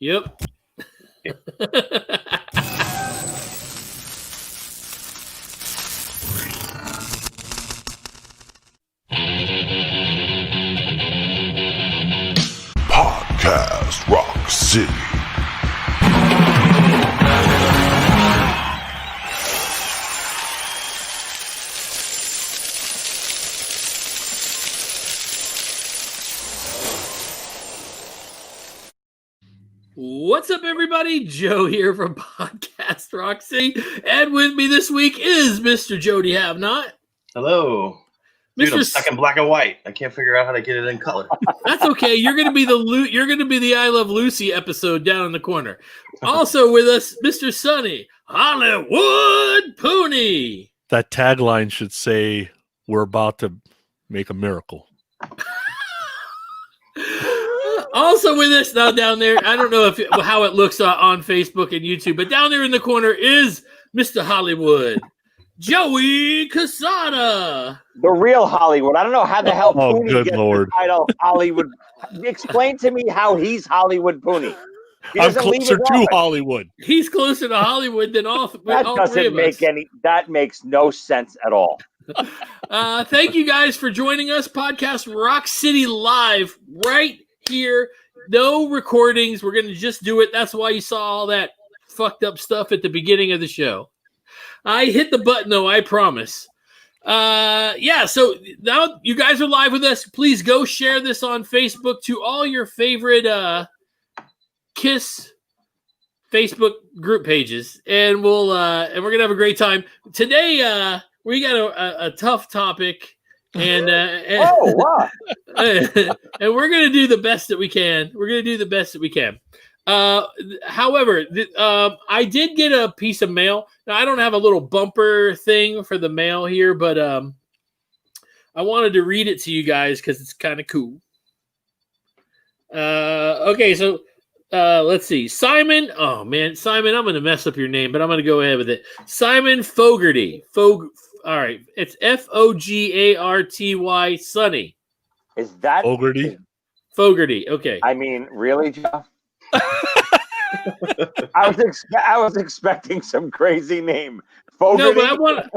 Yep. Podcast Rock City. What's up, everybody? Joe here from Podcast Rock City, and with me this week is Mr. Jody Have Not. Hello. Dude, Mr. I'm stuck in black and white. I can't figure out how to get it in color. That's okay. You're gonna be the I Love Lucy episode down in the corner. Also with us, Mr. Sonny Hollywood Pooney. That tagline should say, "We're about to make a miracle." Also with us now down there, I don't know how it looks on Facebook and YouTube, but down there in the corner is Mr. Hollywood, Joey Casada. The real Hollywood. I don't know how the hell Pooney good gets Lord. the title Hollywood. Explain to me how he's Hollywood Pooney. He I'm doesn't leave closer it to open. Hollywood. He's closer to Hollywood than all That three of doesn't make us. that makes no sense at all. Thank you guys for joining us. Podcast Rock City Live right here. No recordings. We're going to just do it. That's why you saw all that fucked up stuff at the beginning of the show. I hit the button, though, I promise. So now you guys are live with us. Please go share this on Facebook to all your favorite KISS Facebook group pages, and we're gonna have a great time today. We got a tough topic, and Wow. and we're gonna do the best that we can. However, I did get a piece of mail. Now, I don't have a little bumper thing for the mail here, but I wanted to read it to you guys because it's kind of cool. Okay, so let's see. Simon, Simon, I'm going to mess up your name, but I'm going to go ahead with it. Simon Fogarty. All right, it's Fogarty, Sonny. Is that Fogarty? Fogarty, okay. I mean, really, Jeff? I was expecting some crazy name. Fogarty? No, but I want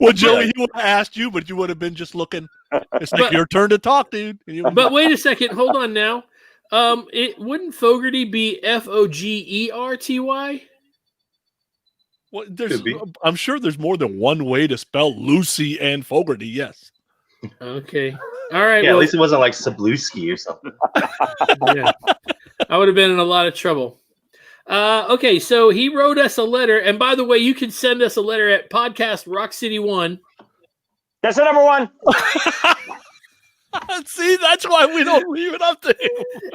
Well, Joey, he would have asked you, but you would have been just looking. It's like your turn to talk, dude. But wait a second. Hold on now. It wouldn't Fogarty be Fogerty? Well, Could be. I'm sure there's more than one way to spell Lucy and Fogarty. Yes. Okay. All right. Yeah, well, at least it wasn't like Sabluski or something. yeah. I would have been in a lot of trouble. Okay, so he wrote us a letter, and by the way, you can send us a letter at Podcast Rock City 1. That's the number one. See, that's why we don't leave it up to him.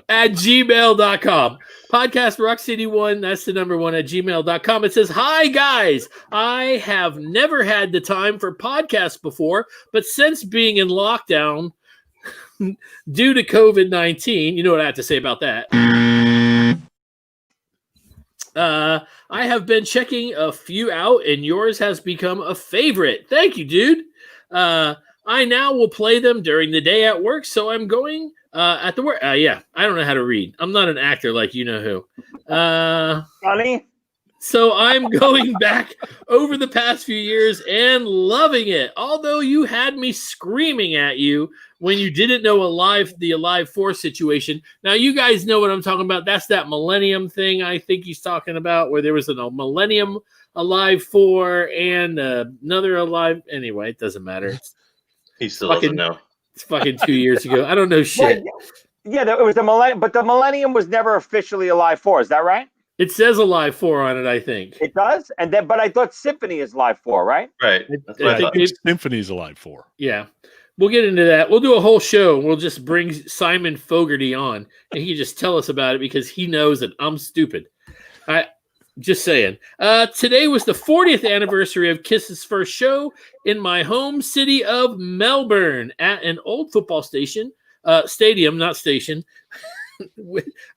At gmail.com. Podcast Rock City 1, that's the number 1 at gmail.com. It says, "Hi, guys. I have never had the time for podcasts before, but since being in lockdown due to COVID-19, you know what I have to say about that. I have been checking a few out, and yours has become a favorite. Thank you, dude. I now will play them during the day at work, so I'm going at the work. Yeah, I don't know how to read. I'm not an actor like you know who. Sonny? So I'm going back over the past few years and loving it. Although you had me screaming at you when you didn't know the Alive 4 situation. Now, you guys know what I'm talking about. That's that Millennium thing I think he's talking about, where there was a Millennium Alive 4 and another Alive. Anyway, it doesn't matter. He still doesn't know. It's fucking 2 years ago. I don't know shit. Yeah, it was the Millennium, but the Millennium was never officially Alive 4. Is that right? It says Alive 4 on it, I think. It does? But I thought Symphony is Live 4, right? Right. That's what I I think thought. Symphony's alive for. Yeah. We'll get into that. We'll do a whole show. We'll just bring Simon Fogarty on, and he can just tell us about it because he knows that I'm stupid. Just saying. Today was the 40th anniversary of KISS's first show in my home city of Melbourne at an old football stadium, not station.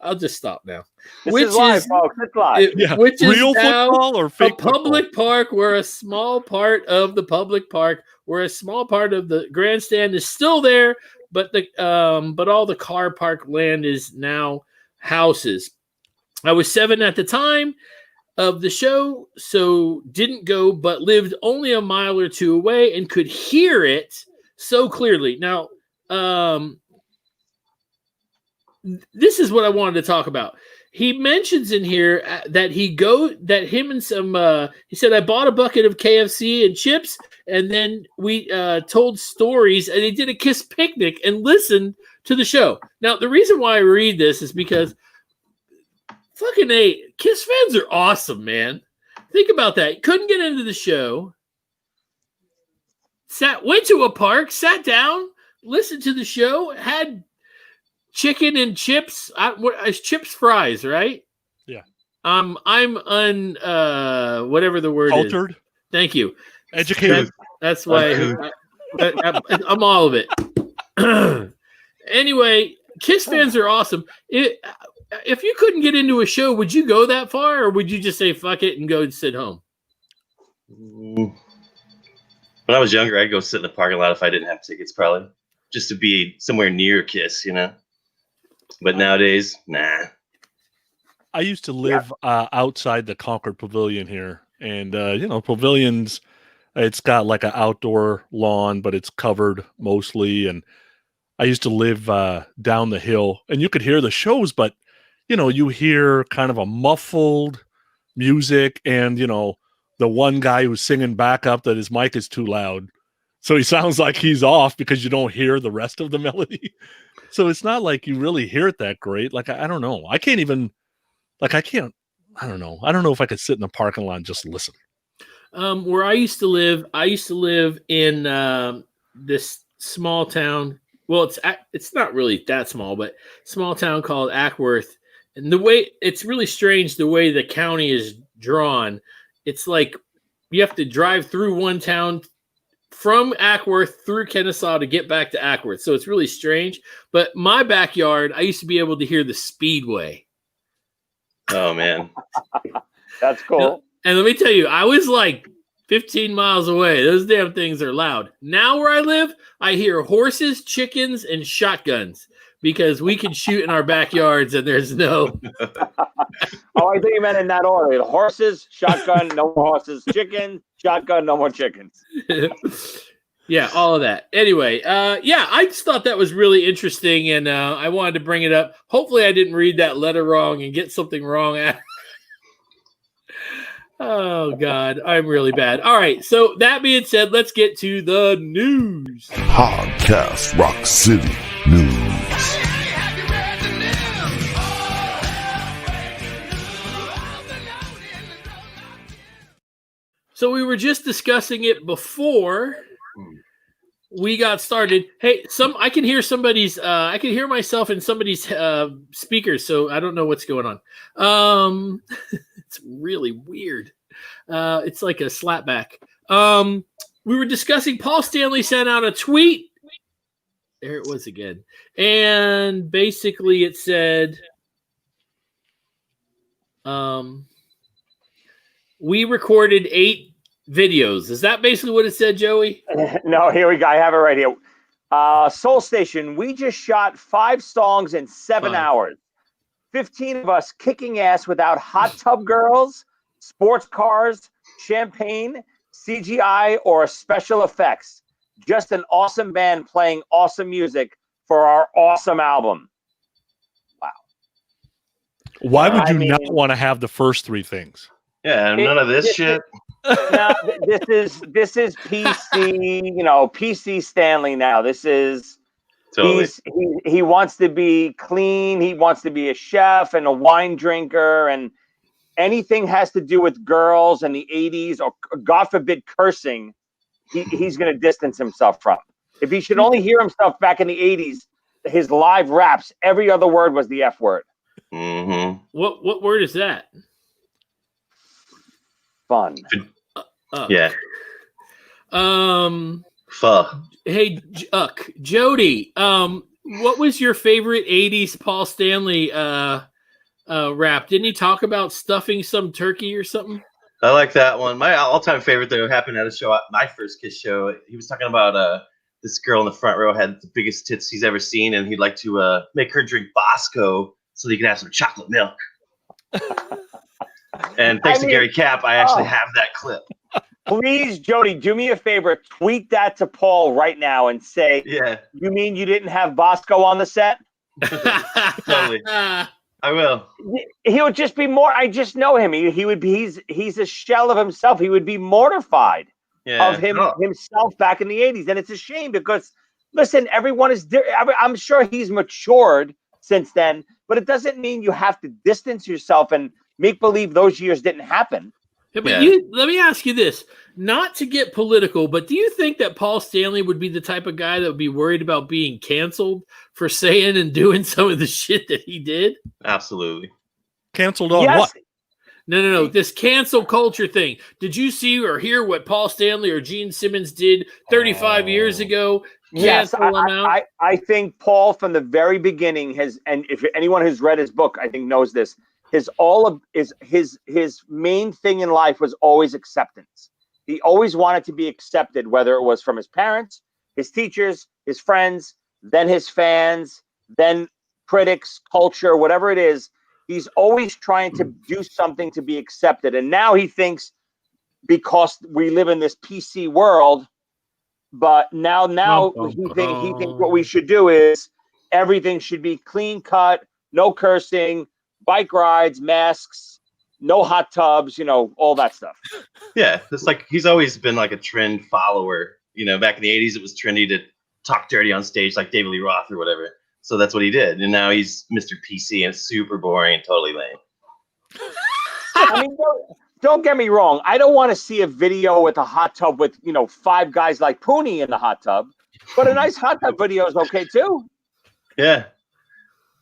I'll just stop now. This is live, folks. It's live. Yeah. Which is Real now football or a fake public football? park where a small part of the public park, where a small part of the grandstand is still there, but all the car park land is now houses. I was 7 at the time of the show, so didn't go, but lived only a mile or two away and could hear it so clearly. Now, this is what I wanted to talk about. He mentions in here that him and some, he said, I bought a bucket of KFC and chips, and then we told stories, and they did a Kiss picnic and listened to the show. Now, the reason why I read this is because fucking Kiss fans are awesome, man. Think about that. Couldn't get into the show. Went to a park, sat down, listened to the show, had chicken and chips. Chips fries, right? Yeah. I'm whatever the word Cultured. is. Thank you. Educated. That's why I'm all of it. Anyway, Kiss fans are awesome. If you couldn't get into a show, would you go that far, or would you just say fuck it and go and sit home? When I was younger, I'd go sit in the parking lot if I didn't have tickets, probably just to be somewhere near Kiss, But nowadays, nah. I used to live outside the Concord Pavilion here, and pavilions. It's got like an outdoor lawn, but it's covered mostly. And I used to live down the hill, and you could hear the shows, but you hear kind of a muffled music, and the one guy who's singing back up that his mic is too loud, so he sounds like he's off because you don't hear the rest of the melody. So it's not like you really hear it that great. Like I don't know. I can't even. Like I can't. I don't know. I don't know if I could sit in a parking lot and just listen. Where I used to live in this small town. Well, it's not really that small, but small town called Ackworth. And the way it's really strange, the way the county is drawn. It's like you have to drive through one town from Ackworth through Kennesaw to get back to Ackworth. So it's really strange. But my backyard, I used to be able to hear the Speedway. Oh, man. That's cool. And let me tell you, I was like 15 miles away. Those damn things are loud. Now where I live, I hear horses, chickens, and shotguns because we can shoot in our backyards and there's no. Oh, I think you meant in that order. Horses, shotgun, no more horses, chicken, shotgun, no more chickens. Yeah, all of that. Anyway, I just thought that was really interesting, and I wanted to bring it up. Hopefully I didn't read that letter wrong and get something wrong. Oh, God, I'm really bad. All right, so that being said, let's get to the news. Podcast Rock City News. So we were just discussing it before we got started. Hey, I can hear somebody's. I can hear myself in somebody's speakers, so I don't know what's going on. It's really weird. It's like a slapback. We were discussing. Paul Stanley sent out a tweet. There it was again, and basically it said, "We recorded 8 videos." Is that basically what it said, Joey? No, here we go. I have it right here. Soul Station, we just shot 5 songs in 7 hours. 15 of us kicking ass without hot tub girls, sports cars, champagne, CGI, or special effects. Just an awesome band playing awesome music for our awesome album. Wow. Why would you not want to have the first 3 things? Yeah, none of this shit. No, this is PC, PC Stanley now. This is Totally. he wants to be clean, he wants to be a chef and a wine drinker, and anything has to do with girls and the 80s or God forbid cursing, he's going to distance himself from. If he should only hear himself back in the 80s, his live raps, every other word was the F word. Mm-hmm. What word is that? Fun. Yeah. Hey, Jody. What was your favorite '80s Paul Stanley rap? Didn't he talk about stuffing some turkey or something? I like that one. My all-time favorite though happened at a show, my first Kiss show. He was talking about this girl in the front row had the biggest tits he's ever seen, and he'd like to make her drink Bosco so he could have some chocolate milk. And thanks to mean, Gary Capp, I actually have that clip. Please, Jody, do me a favor. Tweet that to Paul right now and say, Yeah, you mean you didn't have Bosco on the set? totally. I will. He would just be more. I just know him. He would be. He's a shell of himself. He would be mortified of himself back in the 80s. And it's a shame because, listen, everyone is. I'm sure he's matured since then, but it doesn't mean you have to distance yourself and make believe those years didn't happen. Yeah, but let me ask you this, not to get political, but do you think that Paul Stanley would be the type of guy that would be worried about being canceled for saying and doing some of the shit that he did? Absolutely. Canceled on what? No. This cancel culture thing. Did you see or hear what Paul Stanley or Gene Simmons did 35 years ago? Yes, I think Paul from the very beginning has, and if anyone who's read his book, I think knows this. His main thing in life was always acceptance. He always wanted to be accepted, whether it was from his parents, his teachers, his friends, then his fans, then critics, culture, whatever it is. He's always trying to do something to be accepted. And now he thinks because we live in this PC world, but now he thinks what we should do is everything should be clean cut, no cursing, bike rides, masks, no hot tubs, all that stuff. Yeah, it's like he's always been like a trend follower. Back in the 80s, it was trendy to talk dirty on stage like David Lee Roth or whatever. So that's what he did. And now he's Mr. PC and it's super boring and totally lame. I mean, don't get me wrong. I don't want to see a video with a hot tub with, 5 guys like Pooney in the hot tub. But a nice hot tub video is okay, too. Yeah.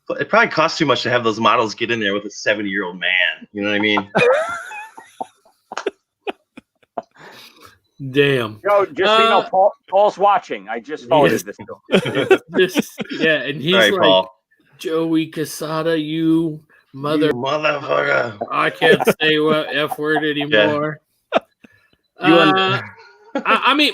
But it probably costs too much to have those models get in there with a 70-year-old man. You know what I mean? Damn. Yo, just Paul's watching. I just forwarded this to him. And he's right, like, Paul. Joey Casada, you motherfucker. I can't say what F word anymore. I mean,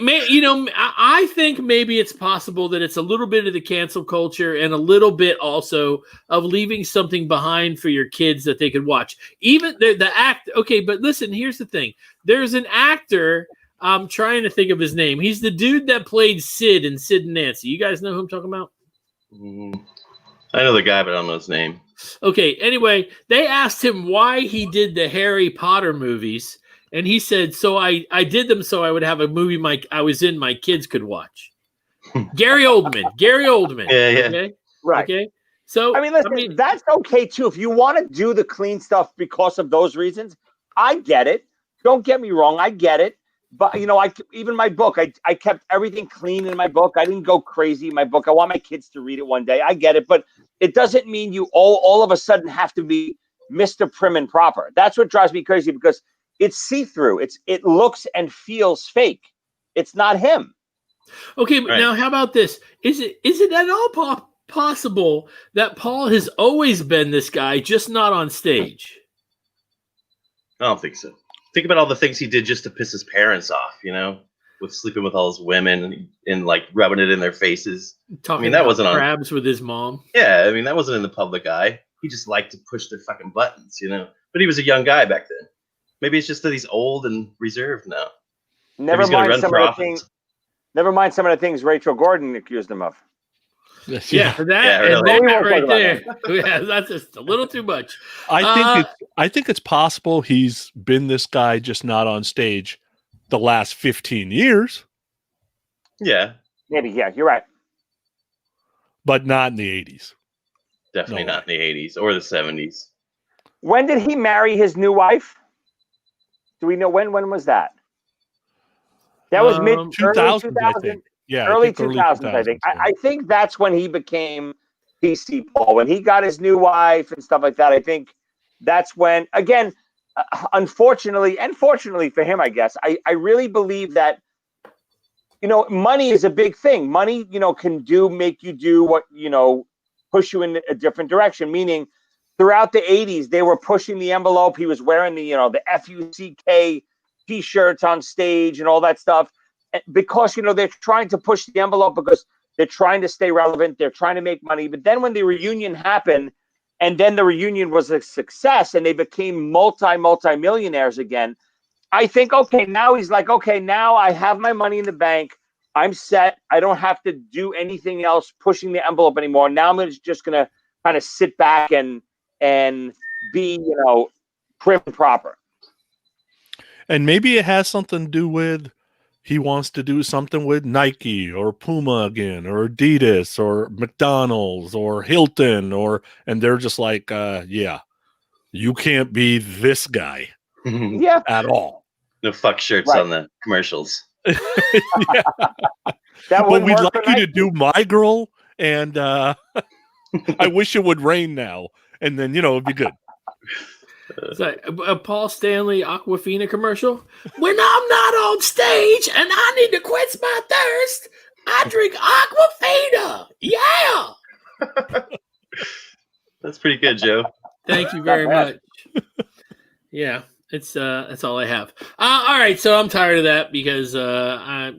I think maybe it's possible that it's a little bit of the cancel culture and a little bit also of leaving something behind for your kids that they could watch. Even the act. Okay, but listen, here's the thing. There's an actor. I'm trying to think of his name. He's the dude that played Sid in Sid and Nancy. You guys know who I'm talking about? I know the guy, but I don't know his name. Okay. Anyway, they asked him why he did the Harry Potter movies. And he said, so I did them so I would have a movie my kids could watch. Gary Oldman. Yeah. Okay? Right. Okay. So, I mean, that's okay, too. If you want to do the clean stuff because of those reasons, I get it. Don't get me wrong. I get it. But, even my book, I kept everything clean in my book. I didn't go crazy in my book. I want my kids to read it one day. I get it. But it doesn't mean you all of a sudden have to be Mr. Prim and Proper. That's what drives me crazy because it's see-through. It looks and feels fake. It's not him. Okay, but now how about this? Is it at all possible that Paul has always been this guy, just not on stage? I don't think so. Think about all the things he did just to piss his parents off, with sleeping with all his women and like rubbing it in their faces. Talking that wasn't crabs with his mom. Yeah, I mean, that wasn't in the public eye. He just liked to push their fucking buttons, But he was a young guy back then. Maybe it's just that he's old and reserved now. Never mind some of the things Rachel Gordon accused him of. Yeah, that right there. Yeah, that's just a little too much. I think it's possible he's been this guy, just not on stage, the last 15 years. Yeah, maybe. Yeah, you're right. But not in the 80s. Definitely not in the 80s or the 70s. When did he marry his new wife? Do we know when? When was that? That was mid 2000s, I think. Yeah, early 2000s, I think. I think that's when he became PC Paul. When he got his new wife and stuff like that, I think that's when, again, unfortunately and fortunately for him, I guess, I really believe that, money is a big thing. Money, can make you do what, push you in a different direction. Meaning throughout the 80s, they were pushing the envelope. He was wearing the FUCK T-shirts on stage and all that stuff. Because, they're trying to push the envelope because they're trying to stay relevant. They're trying to make money. But then when the reunion happened, and then the reunion was a success, and they became multi-millionaires again. I think, okay, now he's like, okay, now I have my money in the bank. I'm set. I don't have to do anything else pushing the envelope anymore. Now I'm just going to kind of sit back and be, prim and proper. And maybe it has something to do with he wants to do something with Nike or Puma again or Adidas or McDonald's or Hilton and they're just like, yeah, you can't be this guy Yeah. at all. No fuck shirts on the commercials. Yeah. But we'd like you to do My Girl, and I wish it would rain now, and then it'd be good. It's like a Paul Stanley Aquafina commercial. When I'm not on stage and I need to quench my thirst, I drink Aquafina. Yeah. That's pretty good, Joe. Thank you very much. Yeah, it's that's all I have. All right, so I'm tired of that because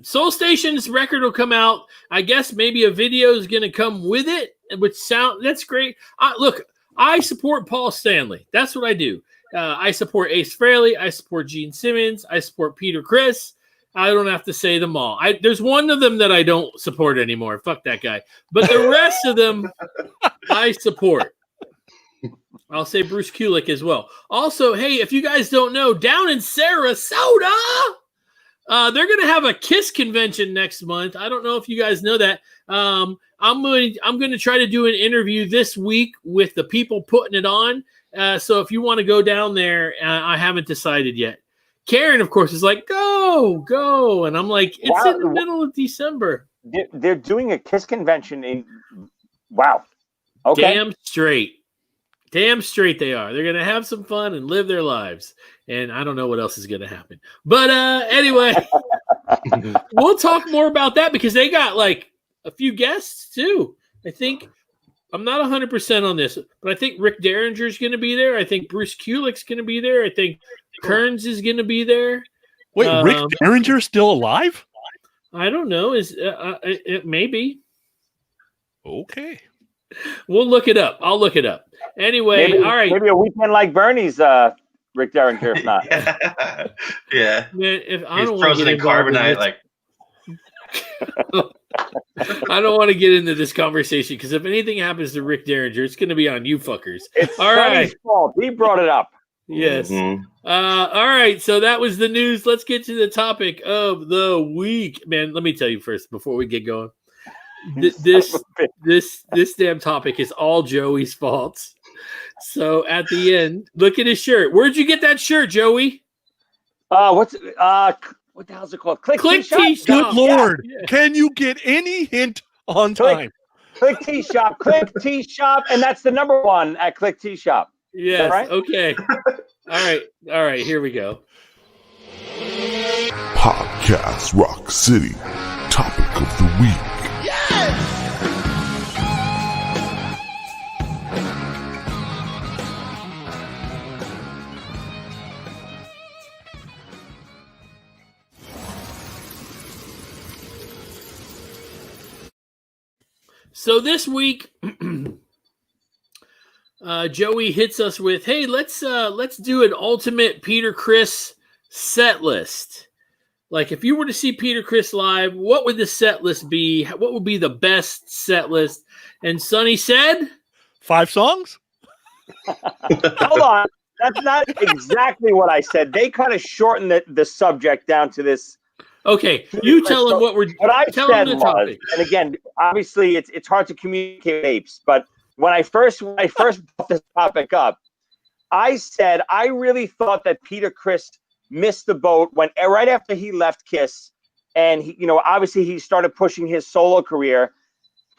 Soul Station's record will come out. I guess maybe a video is going to come with it, which that's great. Look, I support Paul Stanley. That's what I do. I support Ace Frehley. I support Gene Simmons. I support Peter Criss. I don't have to say them all. There's one of them that I don't support anymore. Fuck that guy. But the rest of them, I support. I'll say Bruce Kulick as well. Also, hey, if you guys don't know, down in Sarasota, they're going to have a KISS convention next month. I don't know if you guys know that. I'm going to try to do an interview this week with the people putting it on. So if you want to go down there, I haven't decided yet. Karen, of course, is like, go. And I'm like, it's in the middle of December. They're doing a KISS convention in, wow. Okay. Damn straight they are. They're going to have some fun and live their lives. And I don't know what else is going to happen. But anyway, we'll talk more about that because they got like a few guests too. I think I'm not 100% on this, but I think Rick Derringer's going to be there. I think Bruce Kulick's going to be there. I think Kearns is going to be there. Wait, Rick Derringer's still alive? I don't know. It maybe. Okay. We'll look it up. I'll look it up. Anyway, all right. Maybe a weekend like Bernie's Rick Derringer, if not. Yeah. Man, if I He's don't frozen in carbonite, like. I don't want to get into this conversation because if anything happens to Rick Derringer, it's going to be on you fuckers. It's all right. Fault. He brought it up. Yes. Mm-hmm. All right. So that was the news. Let's get to the topic of the week. Man, let me tell you first before we get going. This damn topic is all Joey's fault. So at the end, look at his shirt. Where'd you get that shirt, Joey? What the hell's it called? Click Tea Shop. Good Lord. Yeah. Can you get any hint on time? Click Tea Shop. Click Tea Shop. And that's the number one at Click Tea Shop. Yes. Right? Okay. All right. Here we go. Podcast Rock City. Topic of the week. So this week, Joey hits us with, "Hey, let's do an ultimate Peter Criss set list. Like, if you were to see Peter Criss live, what would the set list be? What would be the best set list?" And Sonny said, 5 songs. Hold on, that's not exactly what I said. They kind of shortened the subject down to this. Okay, you tell them what I said was, topic. And again, obviously it's hard to communicate with apes, but when I first brought this topic up, I said I really thought that Peter Criss missed the boat when right after he left KISS, and obviously he started pushing his solo career.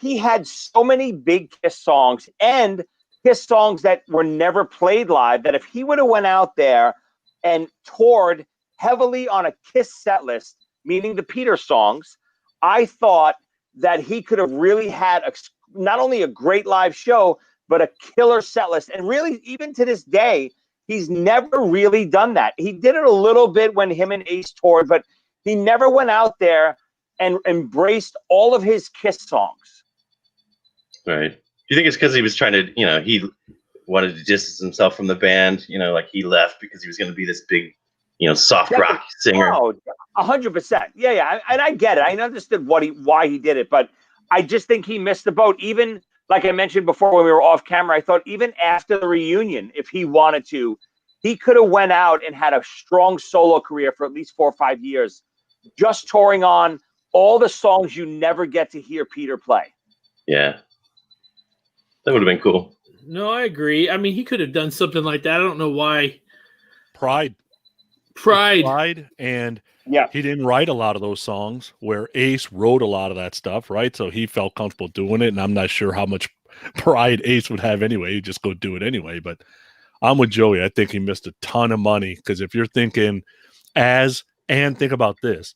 He had so many big KISS songs and KISS songs that were never played live that if he would have went out there and toured heavily on a KISS set list, meaning the Peter songs, I thought that he could have really had not only a great live show, but a killer set list. And really, even to this day, he's never really done that. He did it a little bit when him and Ace toured, but he never went out there and embraced all of his KISS songs. Right. Do you think it's because he was trying to, wanted to distance himself from the band. You know, like he left because he was going to be this big, soft rock singer. Oh, 100%. Yeah. And I get it. I understood why he did it, but I just think he missed the boat. Even like I mentioned before when we were off camera, I thought even after the reunion, if he wanted to, he could have went out and had a strong solo career for at least 4 or 5 years, just touring on all the songs you never get to hear Peter play. Yeah. That would have been cool. No, I agree. I mean, he could have done something like that. I don't know why. Pride, and he didn't write a lot of those songs where Ace wrote a lot of that stuff, right? So he felt comfortable doing it, and I'm not sure how much pride Ace would have anyway. He'd just go do it anyway, but I'm with Joey. I think he missed a ton of money because if you're thinking think about this,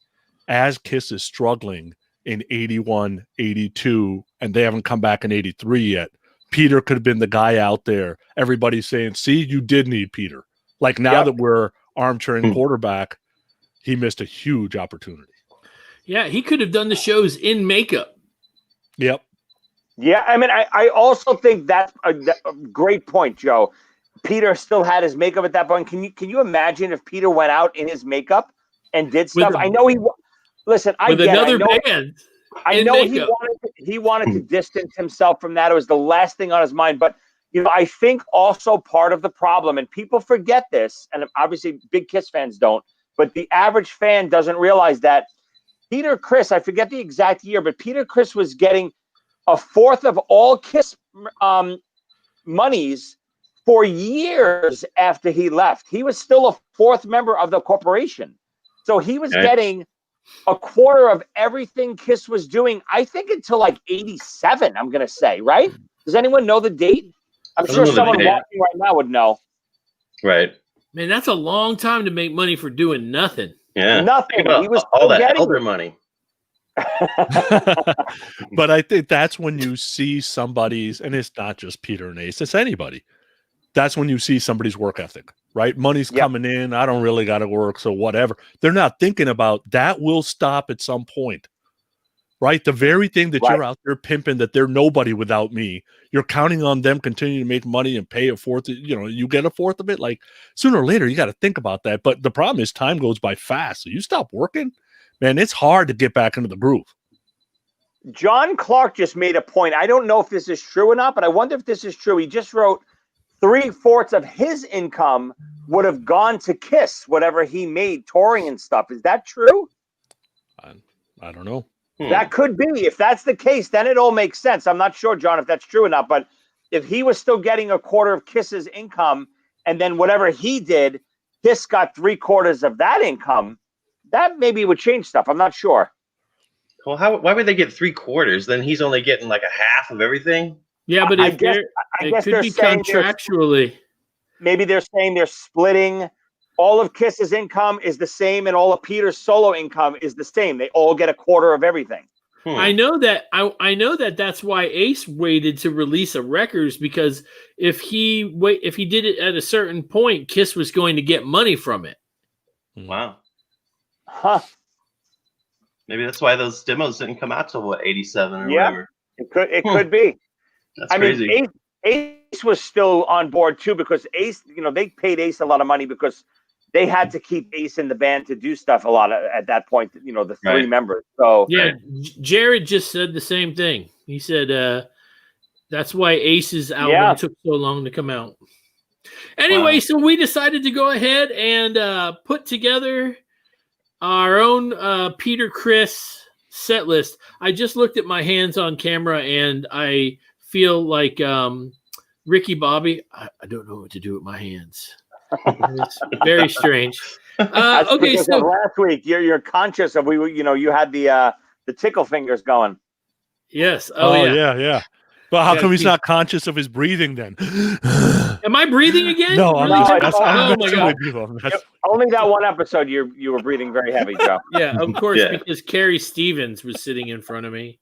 as Kiss is struggling in 81, 82, and they haven't come back in 83 yet, Peter could have been the guy out there. Everybody's saying, see, you did need Peter. Like now that we're armchairing quarterback, he missed a huge opportunity. Yeah, he could have done the shows in makeup. Yep. Yeah, I mean, I also think that's a great point, Joe. Peter still had his makeup at that point. Can you imagine if Peter went out in his makeup and did stuff? I know he. Listen, I with get another it. band. I know he wanted to distance himself from that. It was the last thing on his mind. But I think also part of the problem, and people forget this, and obviously big Kiss fans don't, but the average fan doesn't realize that Peter Criss, I forget the exact year, but Peter Criss was getting a fourth of all Kiss monies for years after he left. He was still a fourth member of the corporation. So he was getting a quarter of everything Kiss was doing, I think until like 87, I'm going to say, right? Does anyone know the date? I'm sure someone watching right now would know. Right. Man, that's a long time to make money for doing nothing. Yeah. Nothing. He was all that elder money. But I think that's when you see somebody's, and it's not just Peter and Ace, it's anybody. That's when you see somebody's work ethic, right? Money's coming in. I don't really got to work, so whatever. They're not thinking about that will stop at some point, right? The very thing that you're out there pimping that they're nobody without me, you're counting on them continuing to make money and pay a fourth. You get a fourth of it. Like sooner or later, you got to think about that. But the problem is time goes by fast. So you stop working, man, it's hard to get back into the groove. John Clark just made a point. I don't know if this is true or not, but I wonder if this is true. He just wrote 3/4 of his income would have gone to Kiss, whatever he made touring and stuff. Is that true? I don't know. That could be. If that's the case, then it all makes sense. I'm not sure, John, if that's true or not. But if he was still getting a quarter of Kiss's income, and then whatever he did, Kiss got 3/4 of that income, that maybe would change stuff. I'm not sure. Well, why would they get 3/4? Then he's only getting like a half of everything. Yeah, but it could be contractually. Maybe they're saying they're splitting. All of Kiss's income is the same, and all of Peter's solo income is the same. They all get a quarter of everything. I know that. I know that that's why Ace waited to release a records, because if he did it at a certain point, Kiss was going to get money from it. Wow. Huh. Maybe that's why those demos didn't come out till 87 or whatever. It could be. That's crazy. I mean, Ace was still on board too, because Ace, they paid Ace a lot of money because they had to keep Ace in the band to do stuff a lot at that point. The three members. So yeah, Jared just said the same thing. He said that's why Ace's album took so long to come out. Anyway, so we decided to go ahead and put together our own Peter Criss set list. I just looked at my hands on camera and I feel like Ricky Bobby. I don't know what to do with my hands. It's very strange. Okay, so last week you're conscious of you had the tickle fingers going. Yes. Yeah. But how come he's not conscious of his breathing then? Am I breathing again? No, really? Oh my God. Only that one episode you were breathing very heavy, Joe. Yeah, of course, because Carrie Stevens was sitting in front of me.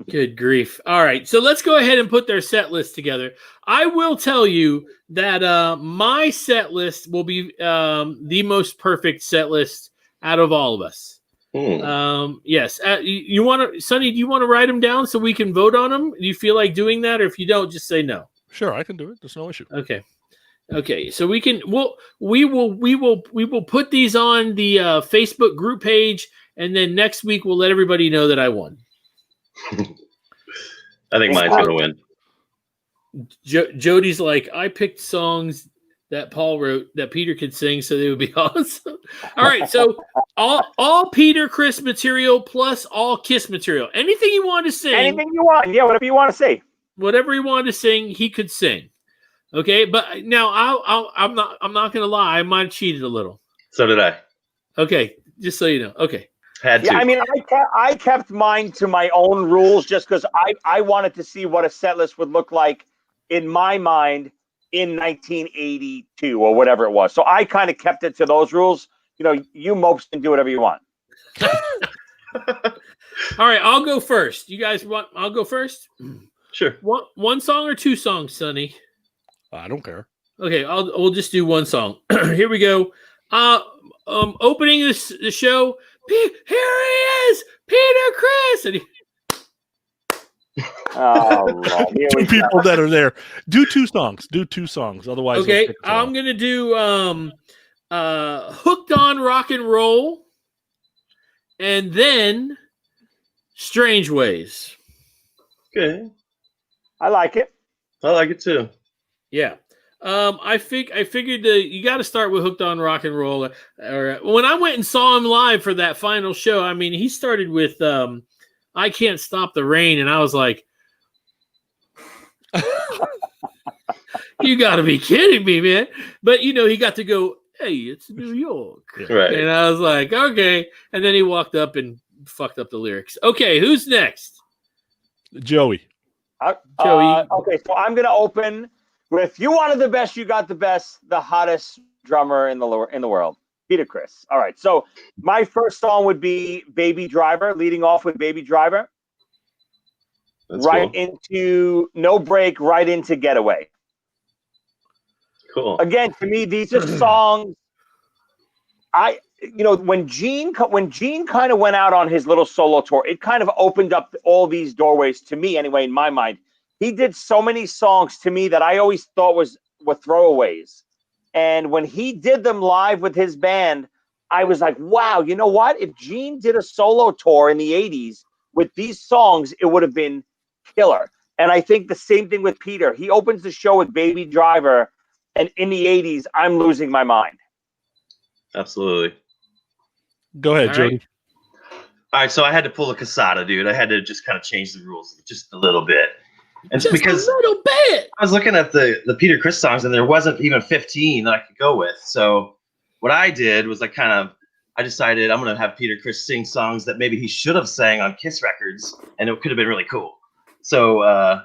Good grief. All right, so let's go ahead and put their set list together. I will tell you that my set list will be the most perfect set list out of all of us. Yes. You want to, Sonny, do you want to write them down so we can vote on them? Do you feel like doing that? Or if you don't, just say no. Sure, I can do it. There's no issue. Okay. So we will put these on the Facebook group page, and then next week we'll let everybody know that I won. I think mine's gonna win. Jody's like, I picked songs that Paul wrote that Peter could sing, so they would be awesome. All right, so all Peter Criss material plus all Kiss material. Anything you want to sing, Anything you want, yeah, whatever you want to say. Whatever he wanted to sing, he could sing. Okay, but now I'm not gonna lie, I might have cheated a little. So did I. Okay, just so you know. Okay. Had to. Yeah, I mean, I kept mine to my own rules just because I wanted to see what a set list would look like in my mind in 1982 or whatever it was. So I kind of kept it to those rules. You know, you mopes can do whatever you want. All right, I'll go first. You guys want? I'll go first. Sure. One song or two songs, Sonny? I don't care. Okay, we'll just do one song. Here we go. Opening the show. Here he is, Peter Criss. And Two people that are there. Do two songs. Otherwise, okay. I'm gonna do "Hooked on Rock and Roll," and then "Strange Ways." Okay. I like it. I like it too. Yeah. I figured you got to start with "Hooked on Rock and Roll." Or when I went and saw him live for that final show, I mean, he started with "I Can't Stop the Rain," and I was like, "You got to be kidding me, man!" But you know, he got to go, "Hey, it's New York," Right? And I was like, "Okay." And then he walked up and fucked up the lyrics. Okay, who's next? Joey. Joey. Okay, so I'm gonna open with "You Wanted the Best, You Got the Best," the hottest drummer in the world, Peter Criss. All right, so my first song would be "Baby Driver," leading off with "Baby Driver." That's right cool. into "No Break," right into "Getaway." Cool. Again, to me, these are songs. When Gene kind of went out on his little solo tour, it kind of opened up all these doorways to me, anyway. In my mind, he did so many songs to me that I always thought were throwaways, and when he did them live with his band, I was like, wow, you know what? If Gene did a solo tour in the '80s with these songs, it would have been killer. And I think the same thing with Peter. He opens the show with "Baby Driver," and in the '80s, I'm losing my mind. Absolutely. Go ahead, All Jody. right. All right, so I had to pull a Casada, dude. I had to just kind of change the rules just a little bit. And Just because a little bit. I was looking at the Peter Criss songs, and there wasn't even 15 that I could go with. So what I did was I decided I'm going to have Peter Criss sing songs that maybe he should have sang on Kiss records, and it could have been really cool. So I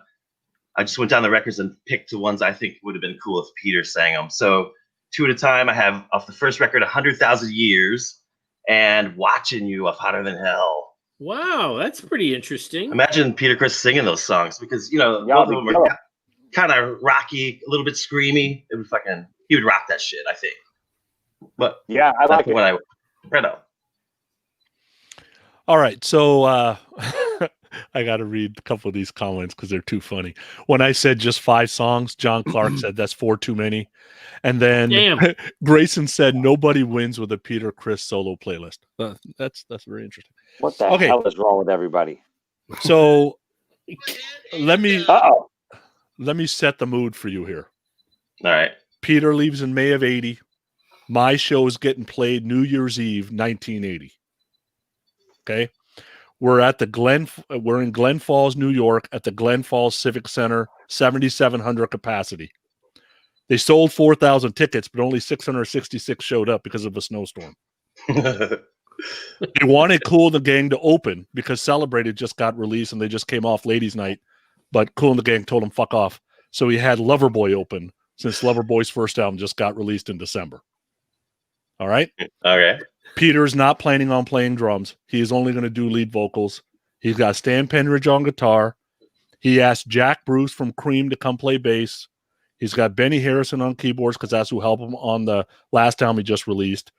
just went down the records and picked the ones I think would have been cool if Peter sang them. So two at a time, I have off the first record, 100,000 Years, and Watching You off Hotter Than Hell. Wow, that's pretty interesting. Imagine Peter Criss singing those songs, because both of them are kind of rocky, a little bit screamy. It would he would rock that shit, I think. But yeah, I like it. What I read on. All right, so I got to read a couple of these comments because they're too funny. When I said just 5 songs, John Clark said that's 4 too many. And then Grayson said nobody wins with a Peter Criss solo playlist. That's very interesting. What the hell is wrong with everybody? So let me set the mood for you here. All right. Peter leaves in May of '80. My show is getting played New Year's Eve, 1980. Okay. We're in Glen Falls, New York, at the Glen Falls Civic Center, 7,700 capacity. They sold 4,000 tickets, but only 666 showed up because of a snowstorm. They wanted Kool and the Gang to open because Celebrated just got released and they just came off Ladies Night, but Kool and the Gang told them fuck off. So he had Loverboy open since Loverboy's first album just got released in December. All right? Okay. Peter's not planning on playing drums. He is only going to do lead vocals. He's got Stan Penridge on guitar. He asked Jack Bruce from Cream to come play bass. He's got Benny Harrison on keyboards because that's who helped him on the last album he just released.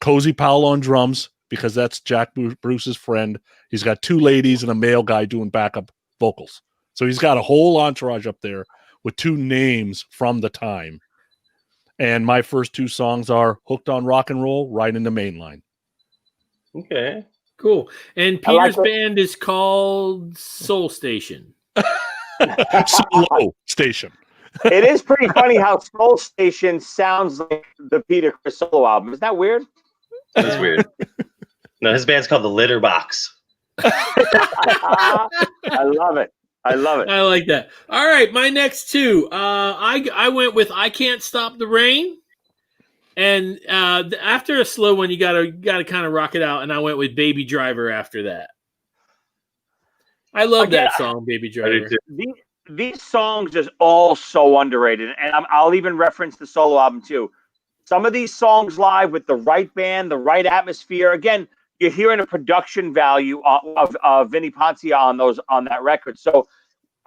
Cozy Powell on drums because that's Jack Bruce's friend. He's got 2 ladies and a male guy doing backup vocals. So he's got a whole entourage up there with two names from the time. And my first two songs are Hooked on Rock and Roll, right in the main line. Okay. Cool. And Peter's band is called Soul Station. Solo Station. It is pretty funny how Soul Station sounds like the Peter Criss solo album. Isn't that weird? That's weird. No, his band's called the Litter Box. I love it. I love it. I like that. All right, my next two. I went with I Can't Stop the Rain. And after a slow one, you gotta kind of rock it out. And I went with Baby Driver after that. I love that song, Baby Driver. These songs are all so underrated, and I'll even reference the solo album too. Some of these songs live with the right band, the right atmosphere. Again, you're hearing a production value of Vinnie Poncia on that record. So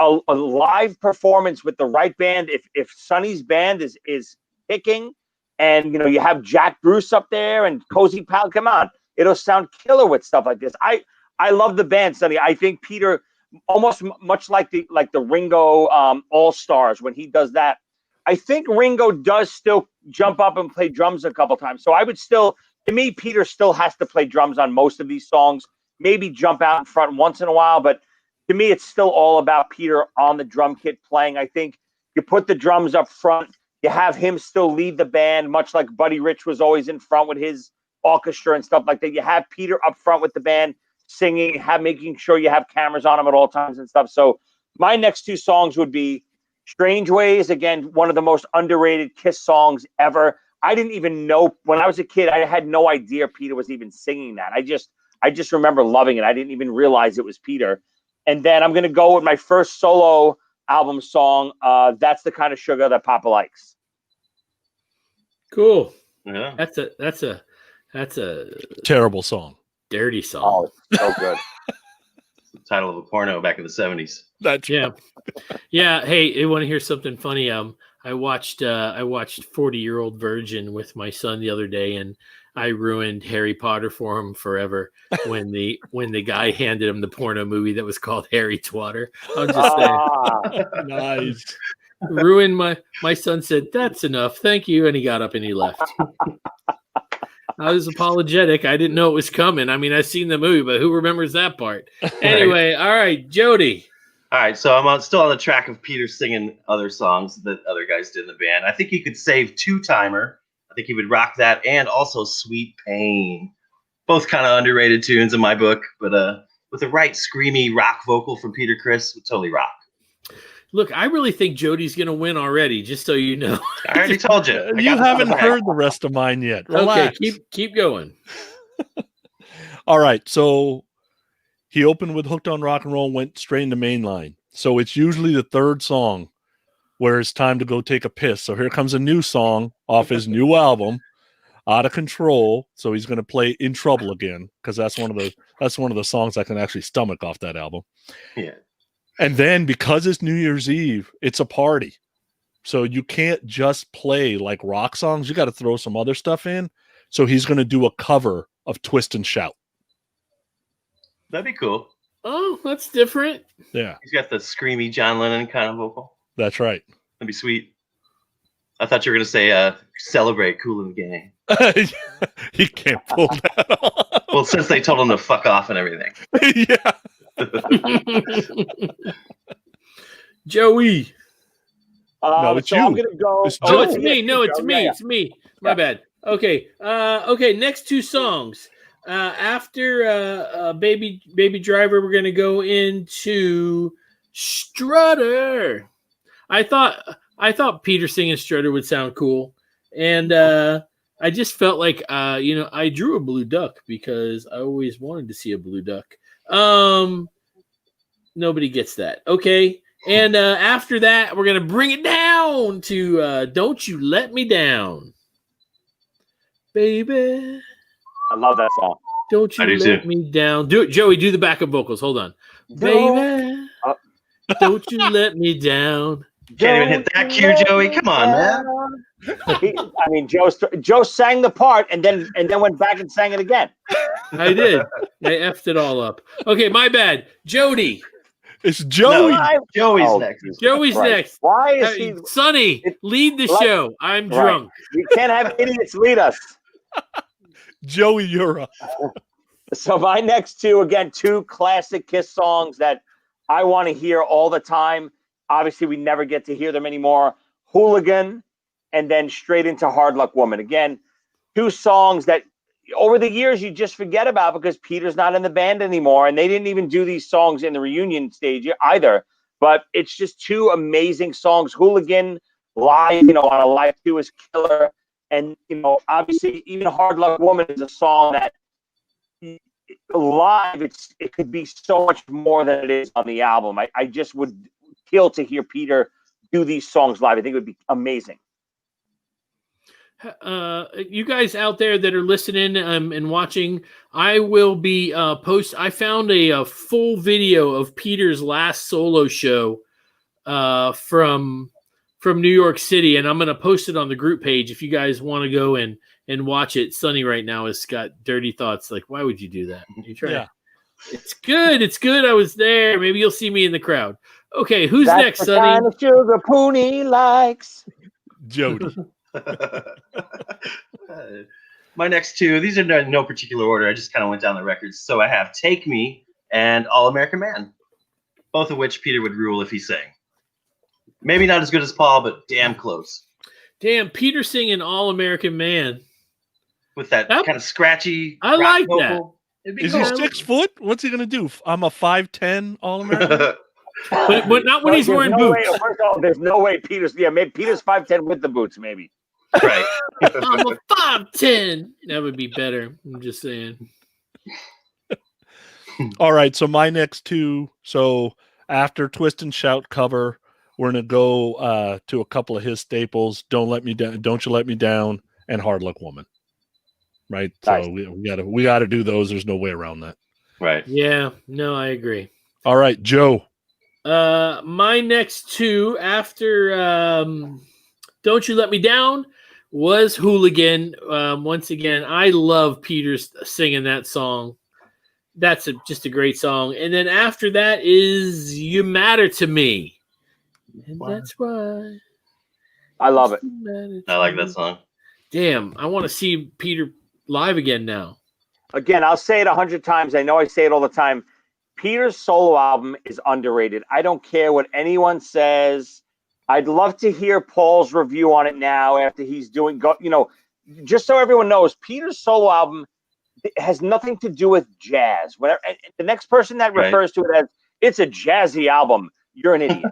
a live performance with the right band. If Sonny's band is picking, and you have Jack Bruce up there and Cozy Powell, come on, it'll sound killer with stuff like this. I love the band, Sonny. I think Peter, almost much like the Ringo All Stars, when he does that, I think Ringo does still jump up and play drums a couple times. So I would still, to me, Peter still has to play drums on most of these songs. Maybe jump out in front once in a while, but to me, it's still all about Peter on the drum kit playing. I think you put the drums up front, you have him still lead the band, much like Buddy Rich was always in front with his orchestra and stuff like that. You have Peter up front with the band, singing, making sure you have cameras on him at all times and stuff. So my next two songs would be Strange Ways, again, one of the most underrated Kiss songs ever. I didn't even know, when I was a kid, I had no idea Peter was even singing that. I just remember loving it. I didn't even realize it was Peter. And then I'm going to go with my first solo album song, That's the Kind of Sugar That Papa Likes. Cool. Yeah. That's a terrible song. Dirty song. Oh, so good. It's the title of a porno back in the 70s. That's yeah. Yeah. Hey, you want to hear something funny? I watched 40-Year-Old Virgin with my son the other day, and I ruined Harry Potter for him forever when the guy handed him the porno movie that was called Harry Twatter. I'm just saying. Nice. Ruined my son said, "That's enough. Thank you." And he got up and he left. I was apologetic. I didn't know it was coming. I mean, I've seen the movie, but who remembers that part? Anyway, all right, Jody. All right, so I'm still on the track of Peter singing other songs that other guys did in the band. I think he could save Two-Timer. I think he would rock that, and also Sweet Pain. Both kind of underrated tunes in my book, but with the right screamy rock vocal from Peter Criss, would totally rock. Look, I really think Jody's going to win already, just so you know. I already told you. You haven't heard the rest of mine yet. Relax. Okay, keep going. All right, so he opened with Hooked on Rock and Roll, went straight into main line. So it's usually the third song where it's time to go take a piss. So here comes a new song off his new album, Out of Control. So he's going to play In Trouble again, because that's one of the songs I can actually stomach off that album. Yeah. And then because it's New Year's Eve, it's a party. So you can't just play like rock songs. You got to throw some other stuff in. So he's going to do a cover of Twist and Shout. That'd be cool. Oh, that's different. Yeah. He's got the screamy John Lennon kind of vocal. That's right. That'd be sweet. I thought you were going to say Celebrate Cool in the Gang. He can't pull that off. Well, since they told him to fuck off and everything. Yeah. Joey. No, it's so you. I'm gonna go. It's me. No, it's me. Yeah. It's me. My bad. Okay. Okay. Next two songs. After Baby Driver, we're gonna go into Strutter. I thought Peter singing Strutter would sound cool, and I just felt like I drew a blue duck because I always wanted to see a blue duck. Nobody gets that. Okay. And after that, we're going to bring it down to Don't You Let Me Down. Baby. I love that song. Don't you let me down. Do it, Joey. Do the backup vocals. Hold on. Baby. Don't you let me down. Can't even hit that cue, Joey. Come on, man. Joe sang the part and then went back and sang it again. I did. I effed it all up. Okay, my bad. Jody. It's Joey. Joey's next. Joey's Right. next. Why is he? Sonny, lead the show. I'm Right. drunk. We can't have idiots lead us. Joey, you're up. So my next two, again, two classic Kiss songs that I want to hear all the time. Obviously, we never get to hear them anymore. Hooligan, and then straight into Hard Luck Woman. Again, two songs that over the years you just forget about because Peter's not in the band anymore, and they didn't even do these songs in the reunion stage either. But it's just two amazing songs. Hooligan live, on a live 2 is killer. And, obviously, even Hard Luck Woman is a song that live, it could be so much more than it is on the album. I just would kill to hear Peter do these songs live. I think it would be amazing. You guys out there that are listening and watching, I will be I found a full video of Peter's last solo show from New York City, and I'm going to post it on the group page if you guys want to go and watch it. Sonny right now has got dirty thoughts like, why would you do that? You try. Yeah. It's good. It's good. I was there. Maybe you'll see me in the crowd. Okay, who's next, Sonny? Kind of sugar Poonie likes. Jody. My next two, these are in no particular order. I just kind of went down the records. So I have Take Me and All American Man, both of which Peter would rule if he sang. Maybe not as good as Paul, but damn close. Damn, Peter singing All American Man. With that kind of scratchy. I like vocal. that. Is he 6 foot? What's he going to do? I'm a 5'10" All-American? but not when he's wearing boots. There's no way Peter's. Yeah, maybe Peter's 5'10" with the boots, maybe. Right. I'm a 5'10". That would be better. I'm just saying. All right, so my next two. So after Twist and Shout cover, we're going to go to a couple of his staples. Don't You Let Me Down, and Hard Luck Woman. Right? Nice. So we gotta do those. There's no way around that. Right. Yeah, no, I agree. All right, Joe. My next two after Don't You Let Me Down was Hooligan. Once again, I love Peter singing that song. That's just a great song. And then after that is You Matter to Me. And that's why I love it. I like that song. Damn, I want to see Peter live again now. Again, I'll say it 100 times. I know I say it all the time. Peter's solo album is underrated. I don't care what anyone says. I'd love to hear Paul's review on it now after he's doing, just so everyone knows, Peter's solo album has nothing to do with jazz. Whatever. The next person that refers to it as it's a jazzy album, you're an idiot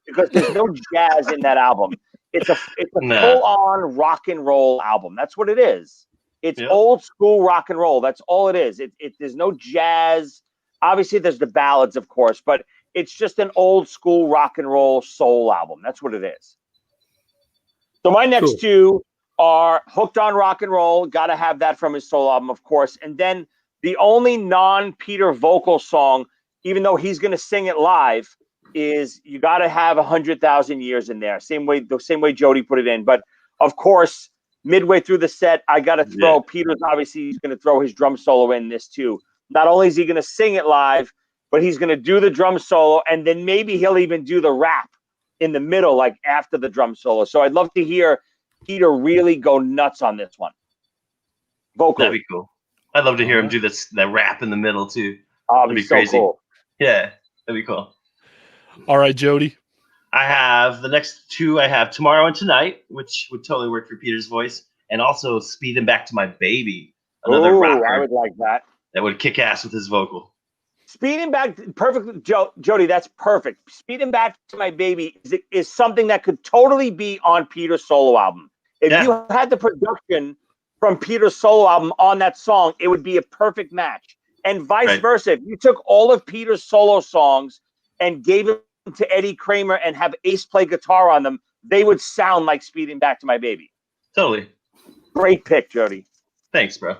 because there's no jazz in that album. It's a full-on rock and roll album. That's what it is. It's old school rock and roll. That's all it is. There's no jazz. Obviously, there's the ballads, of course, but it's just an old school rock and roll soul album. That's what it is. So my next two are Hooked on Rock and Roll. Got to have that from his solo album, of course. And then the only non-Peter vocal song, even though he's going to sing it live, is You Got to Have 100,000 Years in there. The same way Jody put it in. But, of course, midway through the set, I got to throw Peter's obviously he's going to throw his drum solo in this too. Not only is he going to sing it live, but he's going to do the drum solo, and then maybe he'll even do the rap in the middle, like after the drum solo. So I'd love to hear Peter really go nuts on this one. Vocally. That'd be cool. I'd love to hear him do that rap in the middle too. Oh, that'd be so crazy. Cool. Yeah, that'd be cool. All right, Jody. I have the next two. I have Tomorrow and Tonight, which would totally work for Peter's voice, and also Speeding Back to My Baby, another rocker. I would like that. That would kick ass with his vocal. Speeding Back, perfect, Jody. That's perfect. Speeding Back to My Baby is something that could totally be on Peter's solo album. If you had the production from Peter's solo album on that song, it would be a perfect match. And vice versa. If you took all of Peter's solo songs and gave them to Eddie Kramer and have Ace play guitar on them, they would sound like Speeding Back to My Baby. Totally. Great pick, Jody. Thanks, bro.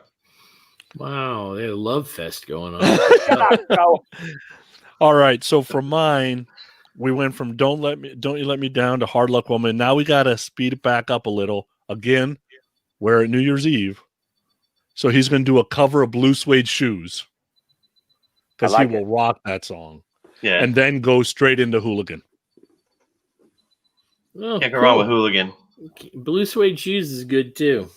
Wow, they had a love fest going on. All right, so for mine, we went from Don't You Let Me Down to Hard Luck Woman. Now we gotta speed it back up a little. Again, we're at New Year's Eve, so he's gonna do a cover of Blue Suede Shoes because he will rock that song. Yeah. and then go straight into Hooligan. Oh, Can't go wrong with Hooligan. Blue Suede Shoes is good too.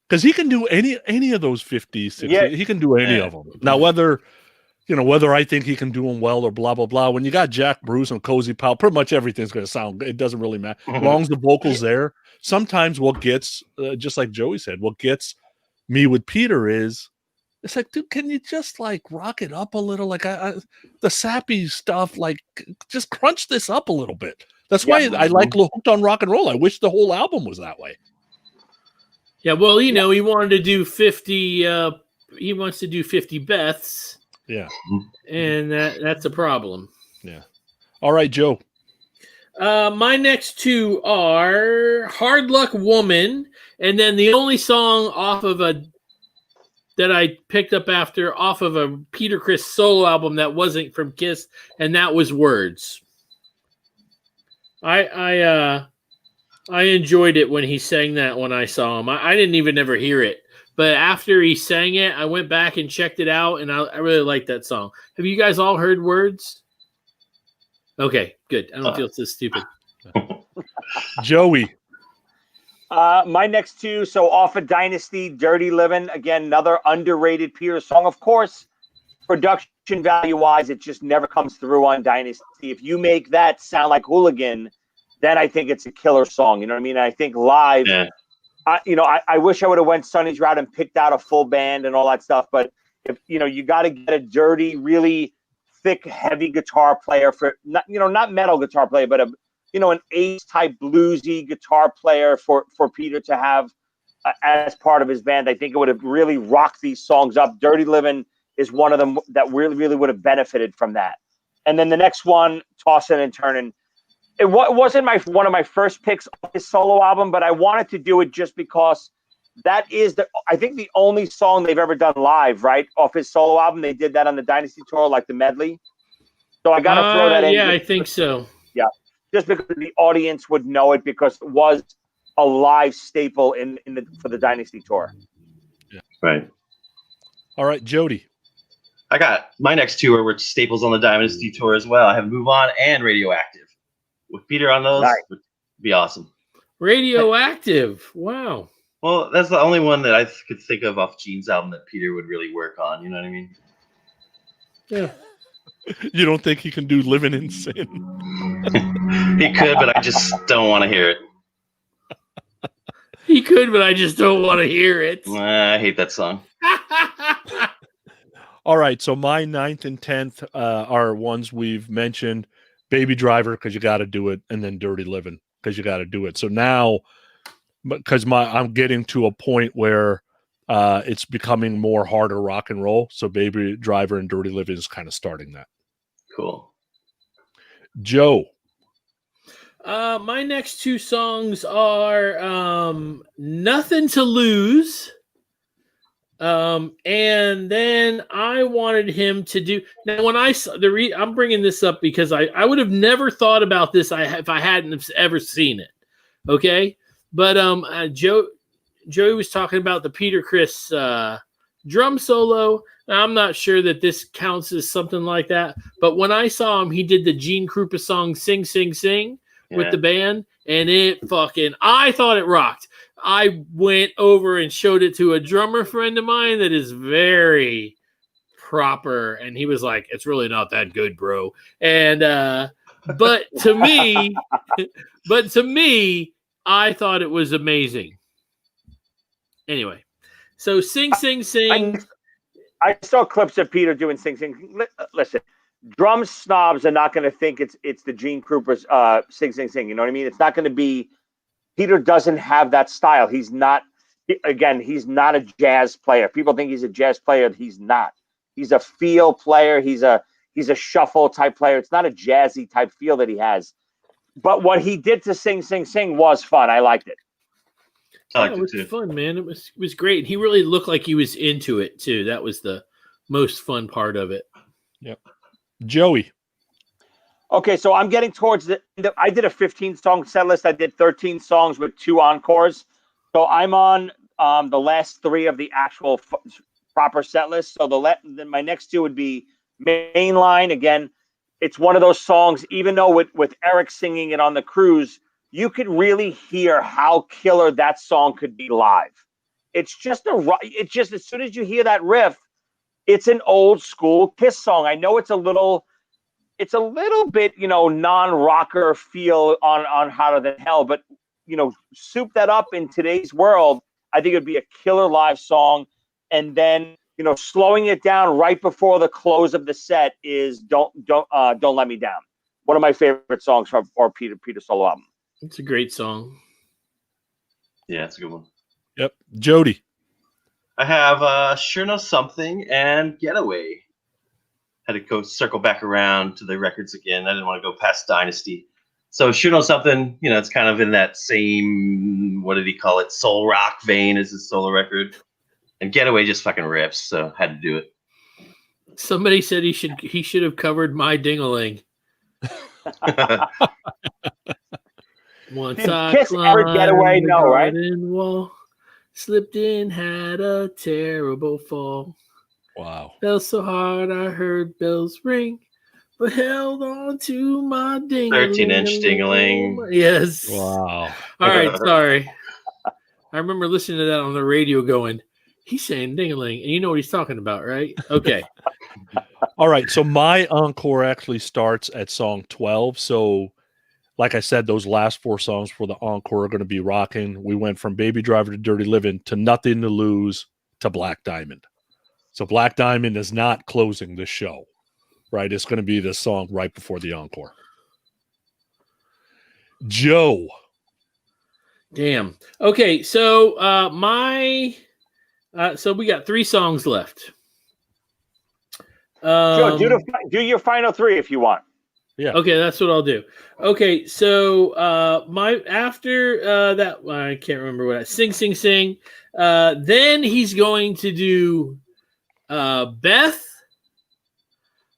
Because he can do any of those 50s, 60s. Yeah. He can do any of them. Now, whether I think he can do them well or blah, blah, blah. When you got Jack Bruce and Cozy Powell, pretty much everything's going to sound good. It doesn't really matter. As long as the vocal's there. Sometimes what gets, just like Joey said, what gets me with Peter is, it's like, dude, can you just like rock it up a little? Like the sappy stuff, like just crunch this up a little bit. That's why I like Hooked on Rock and Roll. I wish the whole album was that way. Yeah, well, he wanted to do 50. He wants to do 50 Beths. Yeah, and that's a problem. Yeah. All right, Joe. My next two are "Hard Luck Woman," and then the only song that I picked up off of a Peter Criss solo album that wasn't from Kiss, and that was "Words." I enjoyed it when he sang that when I saw him. I didn't even ever hear it. But after he sang it, I went back and checked it out, and I really liked that song. Have you guys all heard Words? Okay, good. I don't feel so stupid. Joey. My next two, so off of Dynasty, Dirty Living. Again, another underrated Peter song. Of course, production value-wise, it just never comes through on Dynasty. If you make that sound like Hooligan, then I think it's a killer song. You know what I mean? I think live, I wish I would have went Sonny's route and picked out a full band and all that stuff. But if you got to get a dirty, really thick, heavy guitar player for not metal guitar player, but an Ace type bluesy guitar player for Peter to have as part of his band. I think it would have really rocked these songs up. Dirty Living is one of them that really, really would have benefited from that. And then the next one, Tossin' and Turnin'. It wasn't one of my first picks on his solo album, but I wanted to do it just because that is I think the only song they've ever done live, right, off his solo album. They did that on the Dynasty tour, like the medley. So I got to throw that in. Yeah, I think so. Yeah, just because the audience would know it because it was a live staple for the Dynasty tour. Yeah. Right. All right, Jody. I got my next two were staples on the Dynasty tour as well. I have Move On and Radioactive. With Peter on those, would be awesome. Radioactive. Wow. Well, that's the only one that I could think of off Gene's album that Peter would really work on. You know what I mean? Yeah. You don't think he can do Living in Sin? He could, but I just don't want to hear it. He could, but I just don't want to hear it. I hate that song. All right, so my 9th and 10th are ones we've mentioned. Baby Driver, because you got to do it, and then Dirty Living, because you got to do it. So now, because I'm getting to a point where it's becoming more harder rock and roll. So Baby Driver and Dirty Living is kind of starting that. Cool. Joe. My next two songs are Nothing to Lose. And then I wanted him to do. Now, when I saw I'm bringing this up because I would have never thought about this if I hadn't ever seen it. Okay, but Joey was talking about the Peter Criss drum solo. Now, I'm not sure that this counts as something like that, but when I saw him, he did the Gene Krupa song "Sing Sing Sing" with the band, and I thought it rocked. I went over and showed it to a drummer friend of mine that is very proper, and he was like, "It's really not that good, bro." And but to me, I thought it was amazing. Anyway, so "Sing Sing Sing." I saw clips of Peter doing "Sing Sing." Listen, drum snobs are not going to think it's the Gene Krupa's "Sing Sing Sing." You know what I mean? It's not going to be. Peter doesn't have that style. He's not a jazz player. People think he's a jazz player. He's not. He's a feel player. He's a shuffle type player. It's not a jazzy type feel that he has. But what he did to "Sing Sing Sing" was fun. I liked it. It was fun, man. It was great. He really looked like he was into it too. That was the most fun part of it. Yep. Joey. Okay, so I'm getting towards I did a 15-song set list. I did 13 songs with 2 encores. So I'm on the last 3 of the actual proper set list. So my next 2 would be Mainline. Again, it's one of those songs, even though with Eric singing it on the cruise, you could really hear how killer that song could be live. It's just as soon as you hear that riff, it's an old school Kiss song. I know it's a little bit, non-rocker feel on Hotter Than Hell, but soup that up in today's world, I think it'd be a killer live song. And then, slowing it down right before the close of the set is Don't Let Me Down. One of my favorite songs from Peter solo album. It's a great song. Yeah, it's a good one. Yep. Jody. I have Sure Know Something and Getaway. Had to go circle back around to the records again. I didn't want to go past Dynasty. So Sure Know Something, it's kind of in that same, what did he call it, soul rock vein as his solo record. And Getaway just fucking rips, so had to do it. Somebody said he should have covered My Ding-a-Ling. Once Did I Kiss ever climbed get away? the No, right? garden wall, slipped in, had a terrible fall. Wow. Fell so hard I heard bells ring, but held on to my ding-a-ling. 13-inch ding-a-ling. Yes. Wow. All right, sorry. I remember listening to that on the radio going, he's saying ding-a-ling, and you know what he's talking about, right? Okay. All right. So my encore actually starts at song 12. So, like I said, those last 4 songs for the encore are going to be rocking. We went from Baby Driver to Dirty Living to Nothing to Lose to Black Diamond. So Black Diamond is not closing the show, right? It's going to be the song right before the encore. Joe. Damn. Okay, so so we got 3 songs left. Joe, do your final 3 if you want. Yeah. Okay, that's what I'll do. Okay, so after that, I can't remember what Sing Sing Sing. Then he's going to do Beth.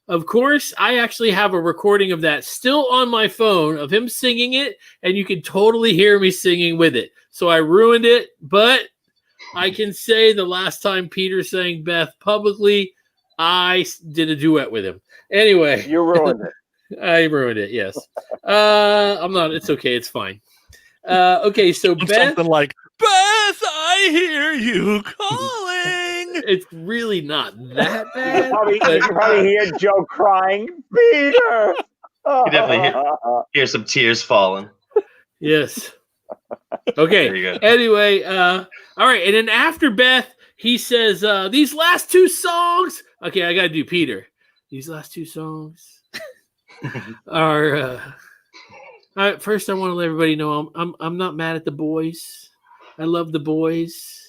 Of course, I actually have a recording of that still on my phone of him singing it, and you can totally hear me singing with it. So I ruined it, but I can say the last time Peter sang Beth publicly, I did a duet with him. Anyway. You ruined it. I ruined it, yes. I'm not. It's okay. It's fine. Okay, so Beth. Something like, Beth, I hear you calling. It's really not that bad. You can probably hear Joe crying, Peter. You definitely hear some tears falling. Yes. Okay. There you go. Anyway, all right. And then after Beth, he says, these last 2 songs. Okay, I got to do Peter. These last 2 songs are first I want to let everybody know I'm not mad at the boys. I love the boys.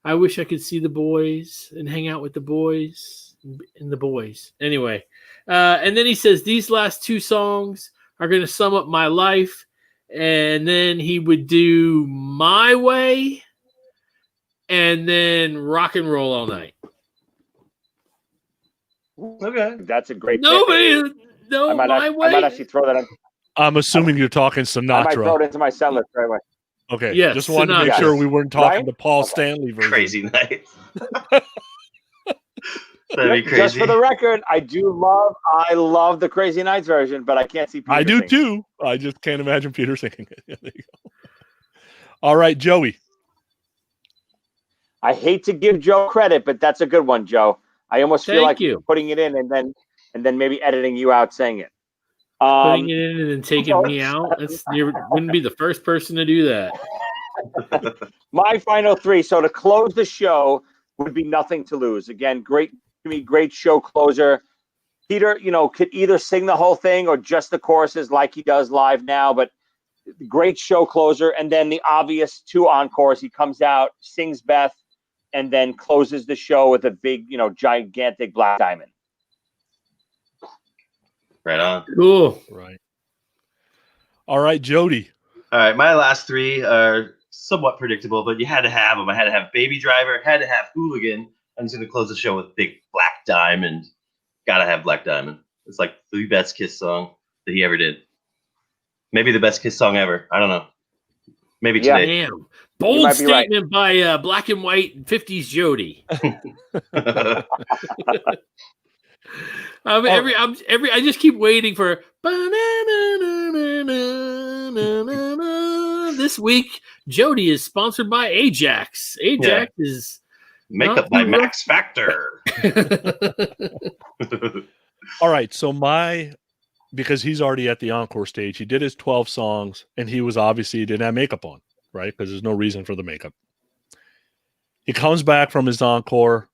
I wish I could see the boys and hang out with the boys and the boys. Anyway, and then he says these last 2 songs are going to sum up my life, and then he would do My Way and then Rock and Roll All Night. Okay. That's a great Nobody. No, I might actually throw that in. I'm assuming you're talking I might throw Sinatra. it into my set list right away. Okay. Yes, Just wanted to make Sinatra. sure we weren't talking Right? the Paul Okay. Stanley version. Crazy night. That'd be crazy. Just for the record, I love the Crazy Nights version, but I can't see Peter I do singing. too. I just can't imagine Peter singing it. There you go. All right, Joey. I hate to give Joe credit, but that's a good one, Joe. I almost feel Thank like you. putting it in and then maybe editing you out saying it. Putting it in and then taking me out. You wouldn't be the first person to do that. My final 3. So to close the show would be Nothing to Lose. Again, great show closer. Peter, could either sing the whole thing or just the choruses like he does live now, but great show closer. And then the obvious 2 encores. He comes out, sings Beth, and then closes the show with a big, gigantic Black Diamond. Right on. Cool. Right. All right, Jody. All right, my last 3 are somewhat predictable, but you had to have them. I had to have Baby Driver, had to have Hooligan. I'm just going to close the show with Big Black Diamond. Got to have Black Diamond. It's like the best Kiss song that he ever did. Maybe the best Kiss song ever. I don't know. Maybe Yeah. today. Damn. Bold might be right. statement by Black and White 50s Jody. I just keep waiting for this week. Jody is sponsored by Ajax. Ajax is makeup by Max Factor. All right, so because he's already at the encore stage, he did his 12 songs, and he didn't have makeup on, right? Because there's no reason for the makeup. He comes back from his encore,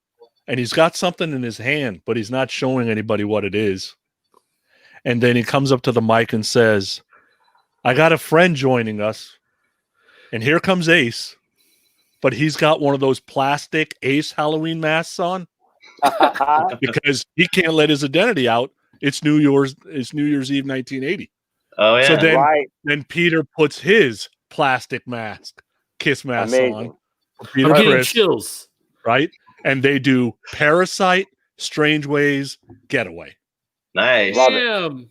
and he's got something in his hand, but he's not showing anybody what it is. And then he comes up to the mic and says, I got a friend joining us, and here comes Ace, but he's got one of those plastic Ace Halloween masks on because he can't let his identity out. It's New Year's Eve 1980. Oh, yeah. So then Peter puts his plastic Kiss mask on. Peter I'm getting Criss, chills. right? And they do Parasite, Strange Ways, Getaway. Nice. Love it. Damn.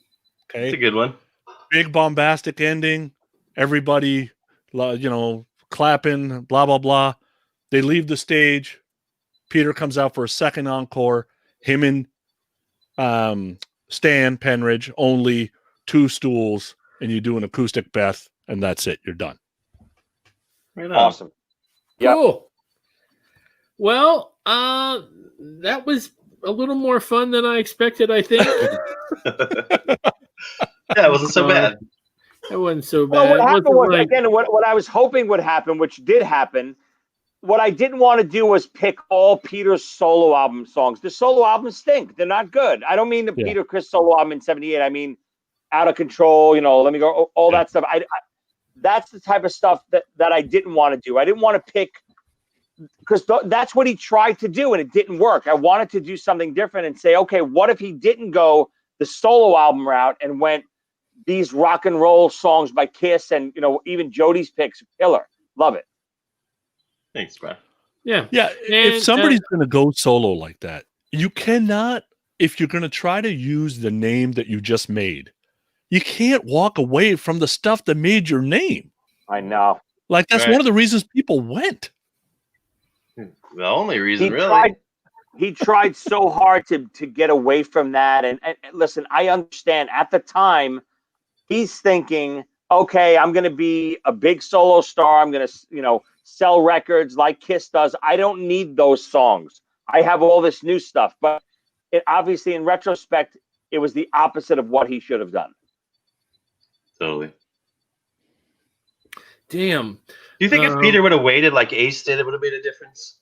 Okay. That's a good one. Big bombastic ending. Everybody, clapping, blah, blah, blah. They leave the stage. Peter comes out for a second encore. Him and Stan Penridge, only 2 stools, and you do an acoustic Beth, and that's it. You're done. Right on. Awesome. Yep. Cool. Well, that was a little more fun than I expected, I think. Yeah, it wasn't so bad. That wasn't so bad. Well, what happened was, Like- again, what I was hoping would happen, which did happen, what I didn't want to do was pick all Peter's solo album songs. The solo albums stink. They're not good. I don't mean the Peter Criss solo album in 78. I mean, Out of Control, Let Me Go, all that stuff. That's the type of stuff that I didn't want to do. I didn't want to pick, because that's what he tried to do, and it didn't work. I wanted to do something different and say, okay, what if he didn't go the solo album route and went these rock and roll songs by Kiss, and even Jody's picks, killer. Love it. Thanks, bro. Yeah. Yeah, And, if somebody's going to go solo like that, you cannot, if you're going to try to use the name that you just made, you can't walk away from the stuff that made your name. I know. Like, that's Right. one of the reasons people went. The only reason, He tried so hard to get away from that. And listen, I understand at the time he's thinking, okay, I'm going to be a big solo star. I'm going to, sell records like Kiss does. I don't need those songs. I have all this new stuff. But it obviously, in retrospect, it was the opposite of what he should have done. Totally. Damn. Do you think if Peter would have waited like Ace did, it would have made a difference?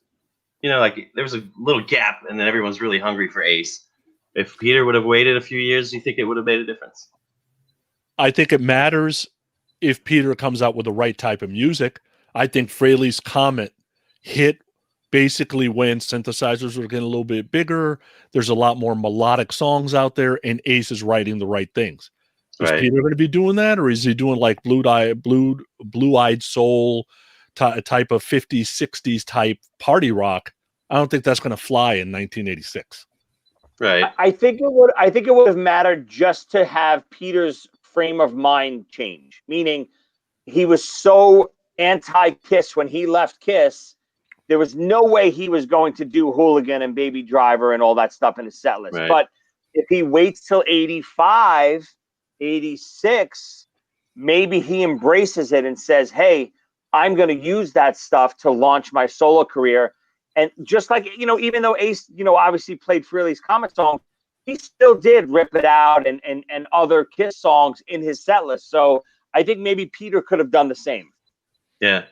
Like there was a little gap, and then everyone's really hungry for Ace. If Peter would have waited a few years, do you think it would have made a difference? I think it matters if Peter comes out with the right type of music. I think Fraley's Comet hit basically when synthesizers were getting a little bit bigger. There's a lot more melodic songs out there, and Ace is writing the right things. Is Right. Peter going to be doing that, or is he doing like blue-eyed soul type of 50s, 60s type party rock? I don't think that's going to fly in 1986. Right. I think it would have mattered just to have Peter's frame of mind change. Meaning, he was so anti-Kiss when he left Kiss. There was no way he was going to do Hooligan and Baby Driver and all that stuff in his set list. Right. But if he waits till 85, 86, maybe he embraces it and says, hey, I'm going to use that stuff to launch my solo career. And just like, even though Ace, obviously played Frehley's Comet song, he still did Rip It Out and other Kiss songs in his set list. So I think maybe Peter could have done the same. Yeah.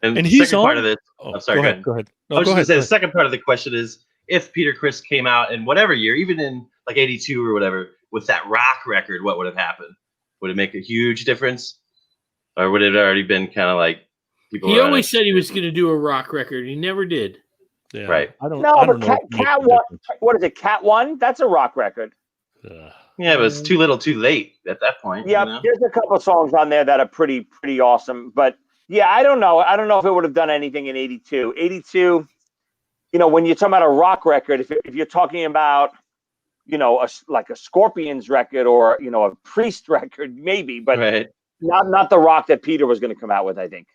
And And the he's second part on- of this. Oh, I'm sorry. Go ahead. No, I was go just going to ahead. say the second part of the question is if Peter Criss came out in whatever year, even in like 82 or whatever, with that rock record, what would have happened? Would it make a huge difference? Or would it have already been kind of like people He were always said he was uninterested? going to do a rock record. He never did. Yeah, Right. I don't. No, I but don't know if it makes Cat a One, difference. what is it? Cat One? That's a rock record. Yeah, but it's too little, too late at that point. Yeah, there's a couple songs on there that are pretty awesome. But yeah, I don't know. I don't know if it would have done anything in 82. 82, when you're talking about a rock record, if you're talking about, like a Scorpions record or, a Priest record, maybe, but Right. not the rock that Peter was going to come out with, I think.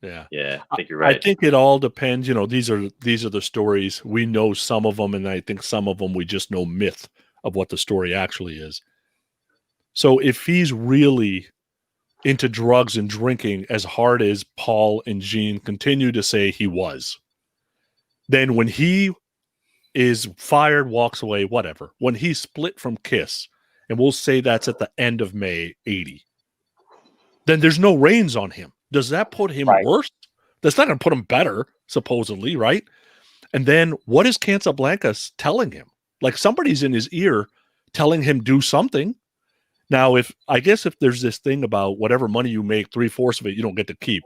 Yeah. Yeah, I think you're right. I think it all depends. These are the stories. We know some of them, and I think some of them we just know myth of what the story actually is. So if he's really into drugs and drinking as hard as Paul and Gene continue to say he was, then when he is fired, walks away, whatever, when he split from Kiss, and we'll say that's at the end of May 80, then there's no reins on him. Does that put him worse? That's not going to put him better, supposedly, right? And then what is Casablancas telling him? Like somebody's in his ear telling him do something. Now, if there's this thing about whatever money you make, 3/4 of it you don't get to keep.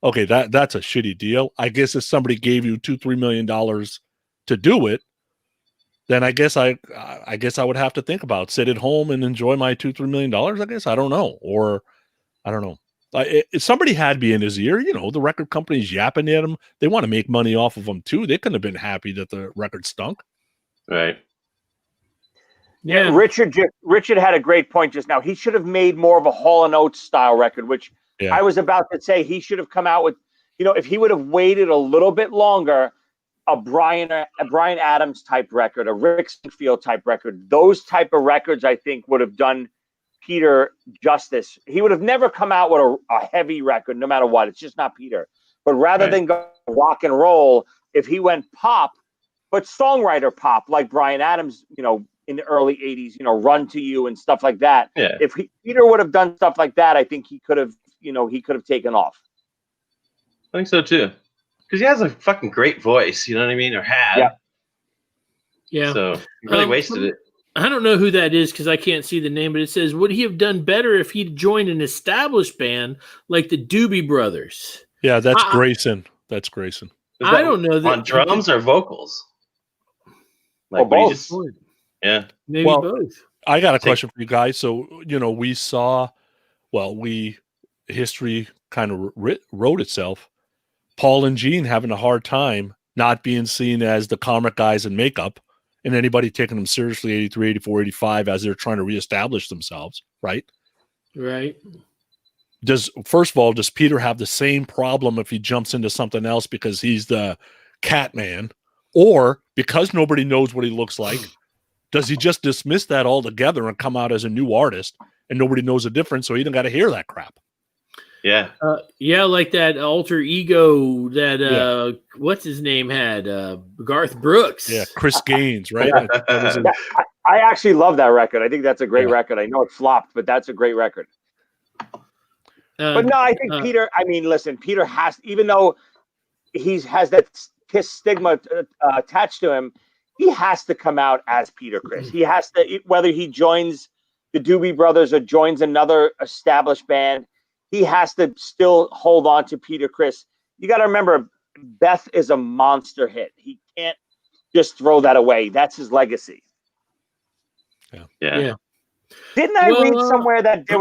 Okay, that's a shitty deal. I guess if somebody gave you $2-3 million to do it, then I guess I would have to think about sit at home and enjoy my $2-3 million. I guess I don't know, or I don't know. If somebody had me in his ear, the record company's yapping at him. They want to make money off of him too. They couldn't have been happy that the record stunk. Right. Yeah, Richard had a great point just now. He should have made more of a Hall & Oates style record, which I was about to say he should have come out with. If he would have waited a little bit longer, a Brian Adams type record, a Rick Springfield type record, those type of records, I think would have done Peter justice. He would have never come out with a heavy record, no matter what. It's just not Peter. But rather than go rock and roll, if he went pop, but songwriter pop, like Brian Adams, in the early 80s, Run to You and stuff like that. Yeah. If Peter would have done stuff like that, I think he could have taken off. I think so too. Because he has a fucking great voice, you know what I mean? Or had. Yeah. So he really wasted it. I don't know who that is because I can't see the name, but it says, would he have done better if he'd joined an established band like the Doobie Brothers? Yeah, that's Grayson. That's Grayson. I don't know that. On drums or vocals? Like both. Yeah. Maybe both. I got a question for you guys. So, we saw, history kind of wrote itself. Paul and Gene having a hard time not being seen as the comic guys in makeup and anybody taking them seriously 83, 84, 85 as they're trying to reestablish themselves, right? Right. Does Peter have the same problem if he jumps into something else because he's the cat man, or because nobody knows what he looks like? Does he just dismiss that altogether and come out as a new artist and nobody knows the difference, so he don't got to hear that crap? Yeah. Like that alter ego that what's his name had? Garth Brooks. Yeah, Chris Gaines, right? I actually love that record. I think that's a great record. I know it flopped, but that's a great record. But no, I think Peter, listen, Peter has, even though he has that Kiss stigma attached to him, he has to come out as Peter Criss. He has to, whether he joins the Doobie Brothers or joins another established band, he has to still hold on to Peter Criss. You got to remember, Beth is a monster hit. He can't just throw that away. That's his legacy. Yeah. Didn't I read somewhere that there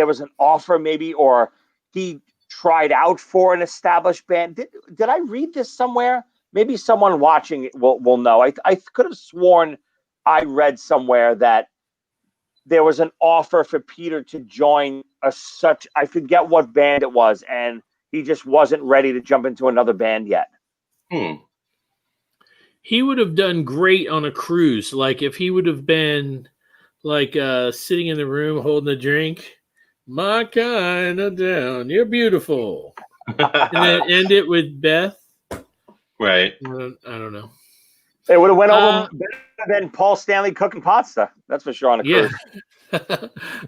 was an offer maybe, or he tried out for an established band? Did I read this somewhere? Maybe someone watching it will know. I could have sworn I read somewhere that there was an offer for Peter to join I forget what band it was, and he just wasn't ready to jump into another band yet. He would have done great on a cruise. Like if he would have been like sitting in the room holding a drink, my kind of down, you're beautiful. And then end it with Beth. Right. I don't know. It would have went over better than Paul Stanley cooking pasta. That's for sure on a cruise.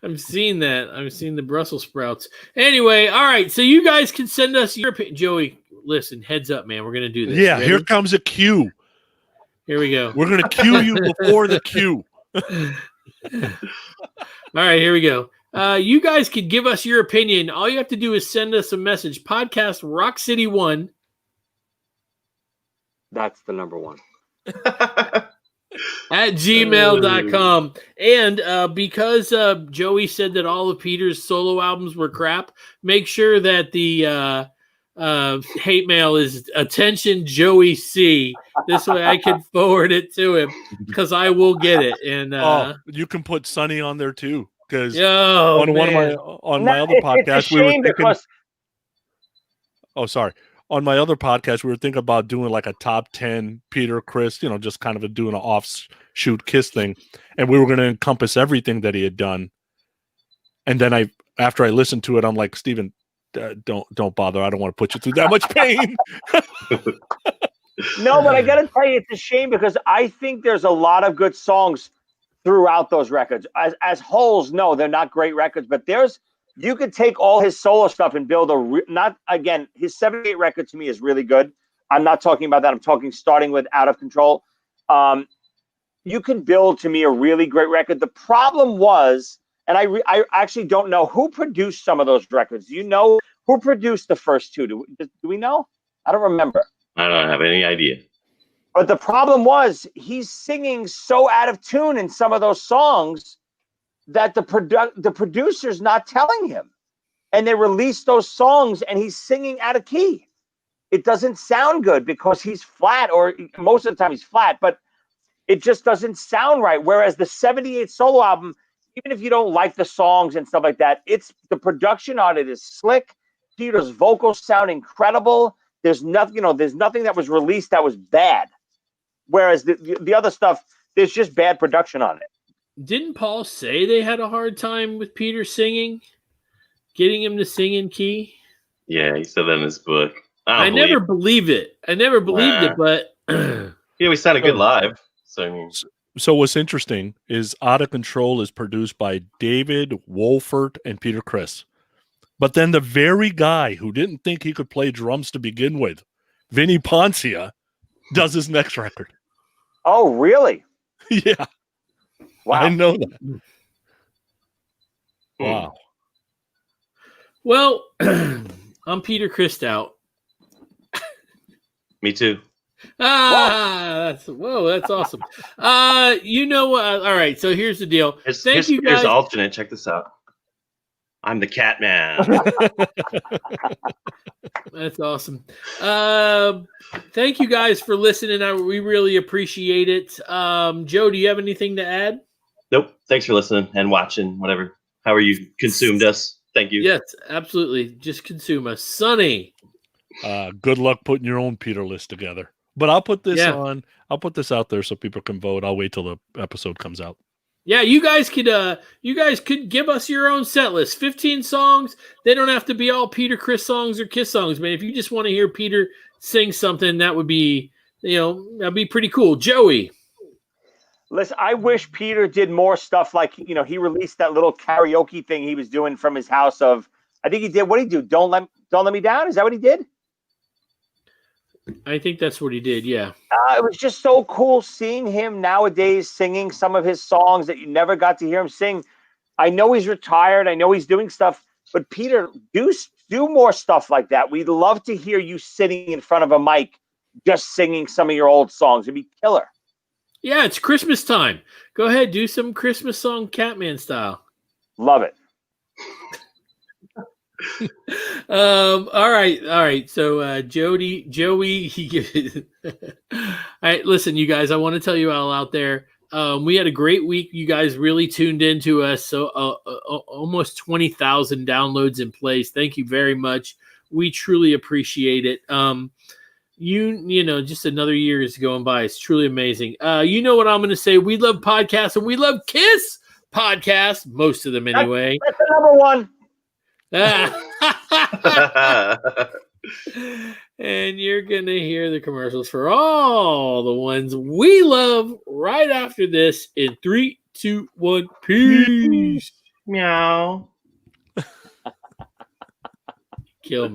I've seen that. I've seen the Brussels sprouts. Anyway, all right. So you guys can send us your opinion. Joey, listen, heads up, man. We're going to do this. Yeah, Ready? Here comes a cue. Here we go. We're going to cue you before the cue. All right, here we go. You guys could give us your opinion. All you have to do is send us a message. Podcast Rock City 1. That's the number one. At gmail.com. And because Joey said that all of Peter's solo albums were crap, make sure that the hate mail is attention Joey C. This way I can forward it to him because I will get it. And you can put Sonny on there too, because on my other podcast we were thinking. Oh, sorry. on my other podcast, we were thinking about doing like a top 10 Peter Criss, just kind of doing an offshoot Kiss thing. And we were going to encompass everything that he had done. And then after I listened to it, I'm like, Steven, don't bother. I don't want to put you through that much pain. No, but I got to tell you, it's a shame because I think there's a lot of good songs throughout those records. As wholes, no, they're not great records, but you could take all his solo stuff and build his 78 record to me is really good. I'm not talking about that. I'm talking starting with Out of Control. You can build to me a really great record. The problem was, and I actually don't know who produced some of those records. Do you know who produced the first two? Do we know? I don't remember. I don't have any idea. But the problem was he's singing so out of tune in some of those songs that the producer's not telling him. And they released those songs and he's singing out of key. It doesn't sound good because he's flat, or most of the time he's flat, but it just doesn't sound right. Whereas the 78 solo album, even if you don't like the songs and stuff like that, the production on it is slick. Peter's vocals sound incredible. There's nothing that was released that was bad. Whereas the other stuff, there's just bad production on it. Didn't Paul say they had a hard time with Peter singing, getting him to sing in key? Yeah, he said that in his book. I never believed it. I never believed it, but he sounded good live. So what's interesting is Out of Control is produced by David Wolfert and Peter Criss. But then the very guy who didn't think he could play drums to begin with, Vinny Poncia, does his next record. Oh, really? Yeah. Wow. I know that. Wow. Well, I'm Peter Criss out. Me too. That's awesome. All right, so here's the deal. Here's the alternate. Check this out. I'm the Cat Man. That's awesome. Thank you guys for listening. We really appreciate it. Joe, do you have anything to add? Nope. Thanks for listening and watching, whatever. However you consumed us. Thank you. Yes, absolutely. Just consume us. Sonny. Good luck putting your own Peter list together. But I'll put this on. I'll put this out there so people can vote. I'll wait till the episode comes out. Yeah, you guys could give us your own set list. 15 songs. They don't have to be all Peter Criss songs or Kiss songs, man. If you just want to hear Peter sing something, that would be, that'd be pretty cool. Joey. Listen, I wish Peter did more stuff like, he released that little karaoke thing he was doing from his house of, I think he did, what did he do? Don't Let Me Down? Is that what he did? I think that's what he did, yeah. It was just so cool seeing him nowadays singing some of his songs that you never got to hear him sing. I know he's retired. I know he's doing stuff. But, Peter, do more stuff like that. We'd love to hear you sitting in front of a mic just singing some of your old songs. It'd be killer. Yeah, it's Christmas time. Go ahead, do some Christmas song Catman style. Love it. All right. So Joey, all right, listen, you guys, I want to tell you all out there, we had a great week. You guys really tuned into us. So almost 20,000 downloads in place. Thank you very much. We truly appreciate it. Just another year is going by. It's truly amazing. You know what I'm going to say? We love podcasts and we love Kiss podcasts. Most of them anyway. That's the number one. And you're gonna hear the commercials for all the ones we love right after this in 3, 2, 1. Peace. Meow. Kill me.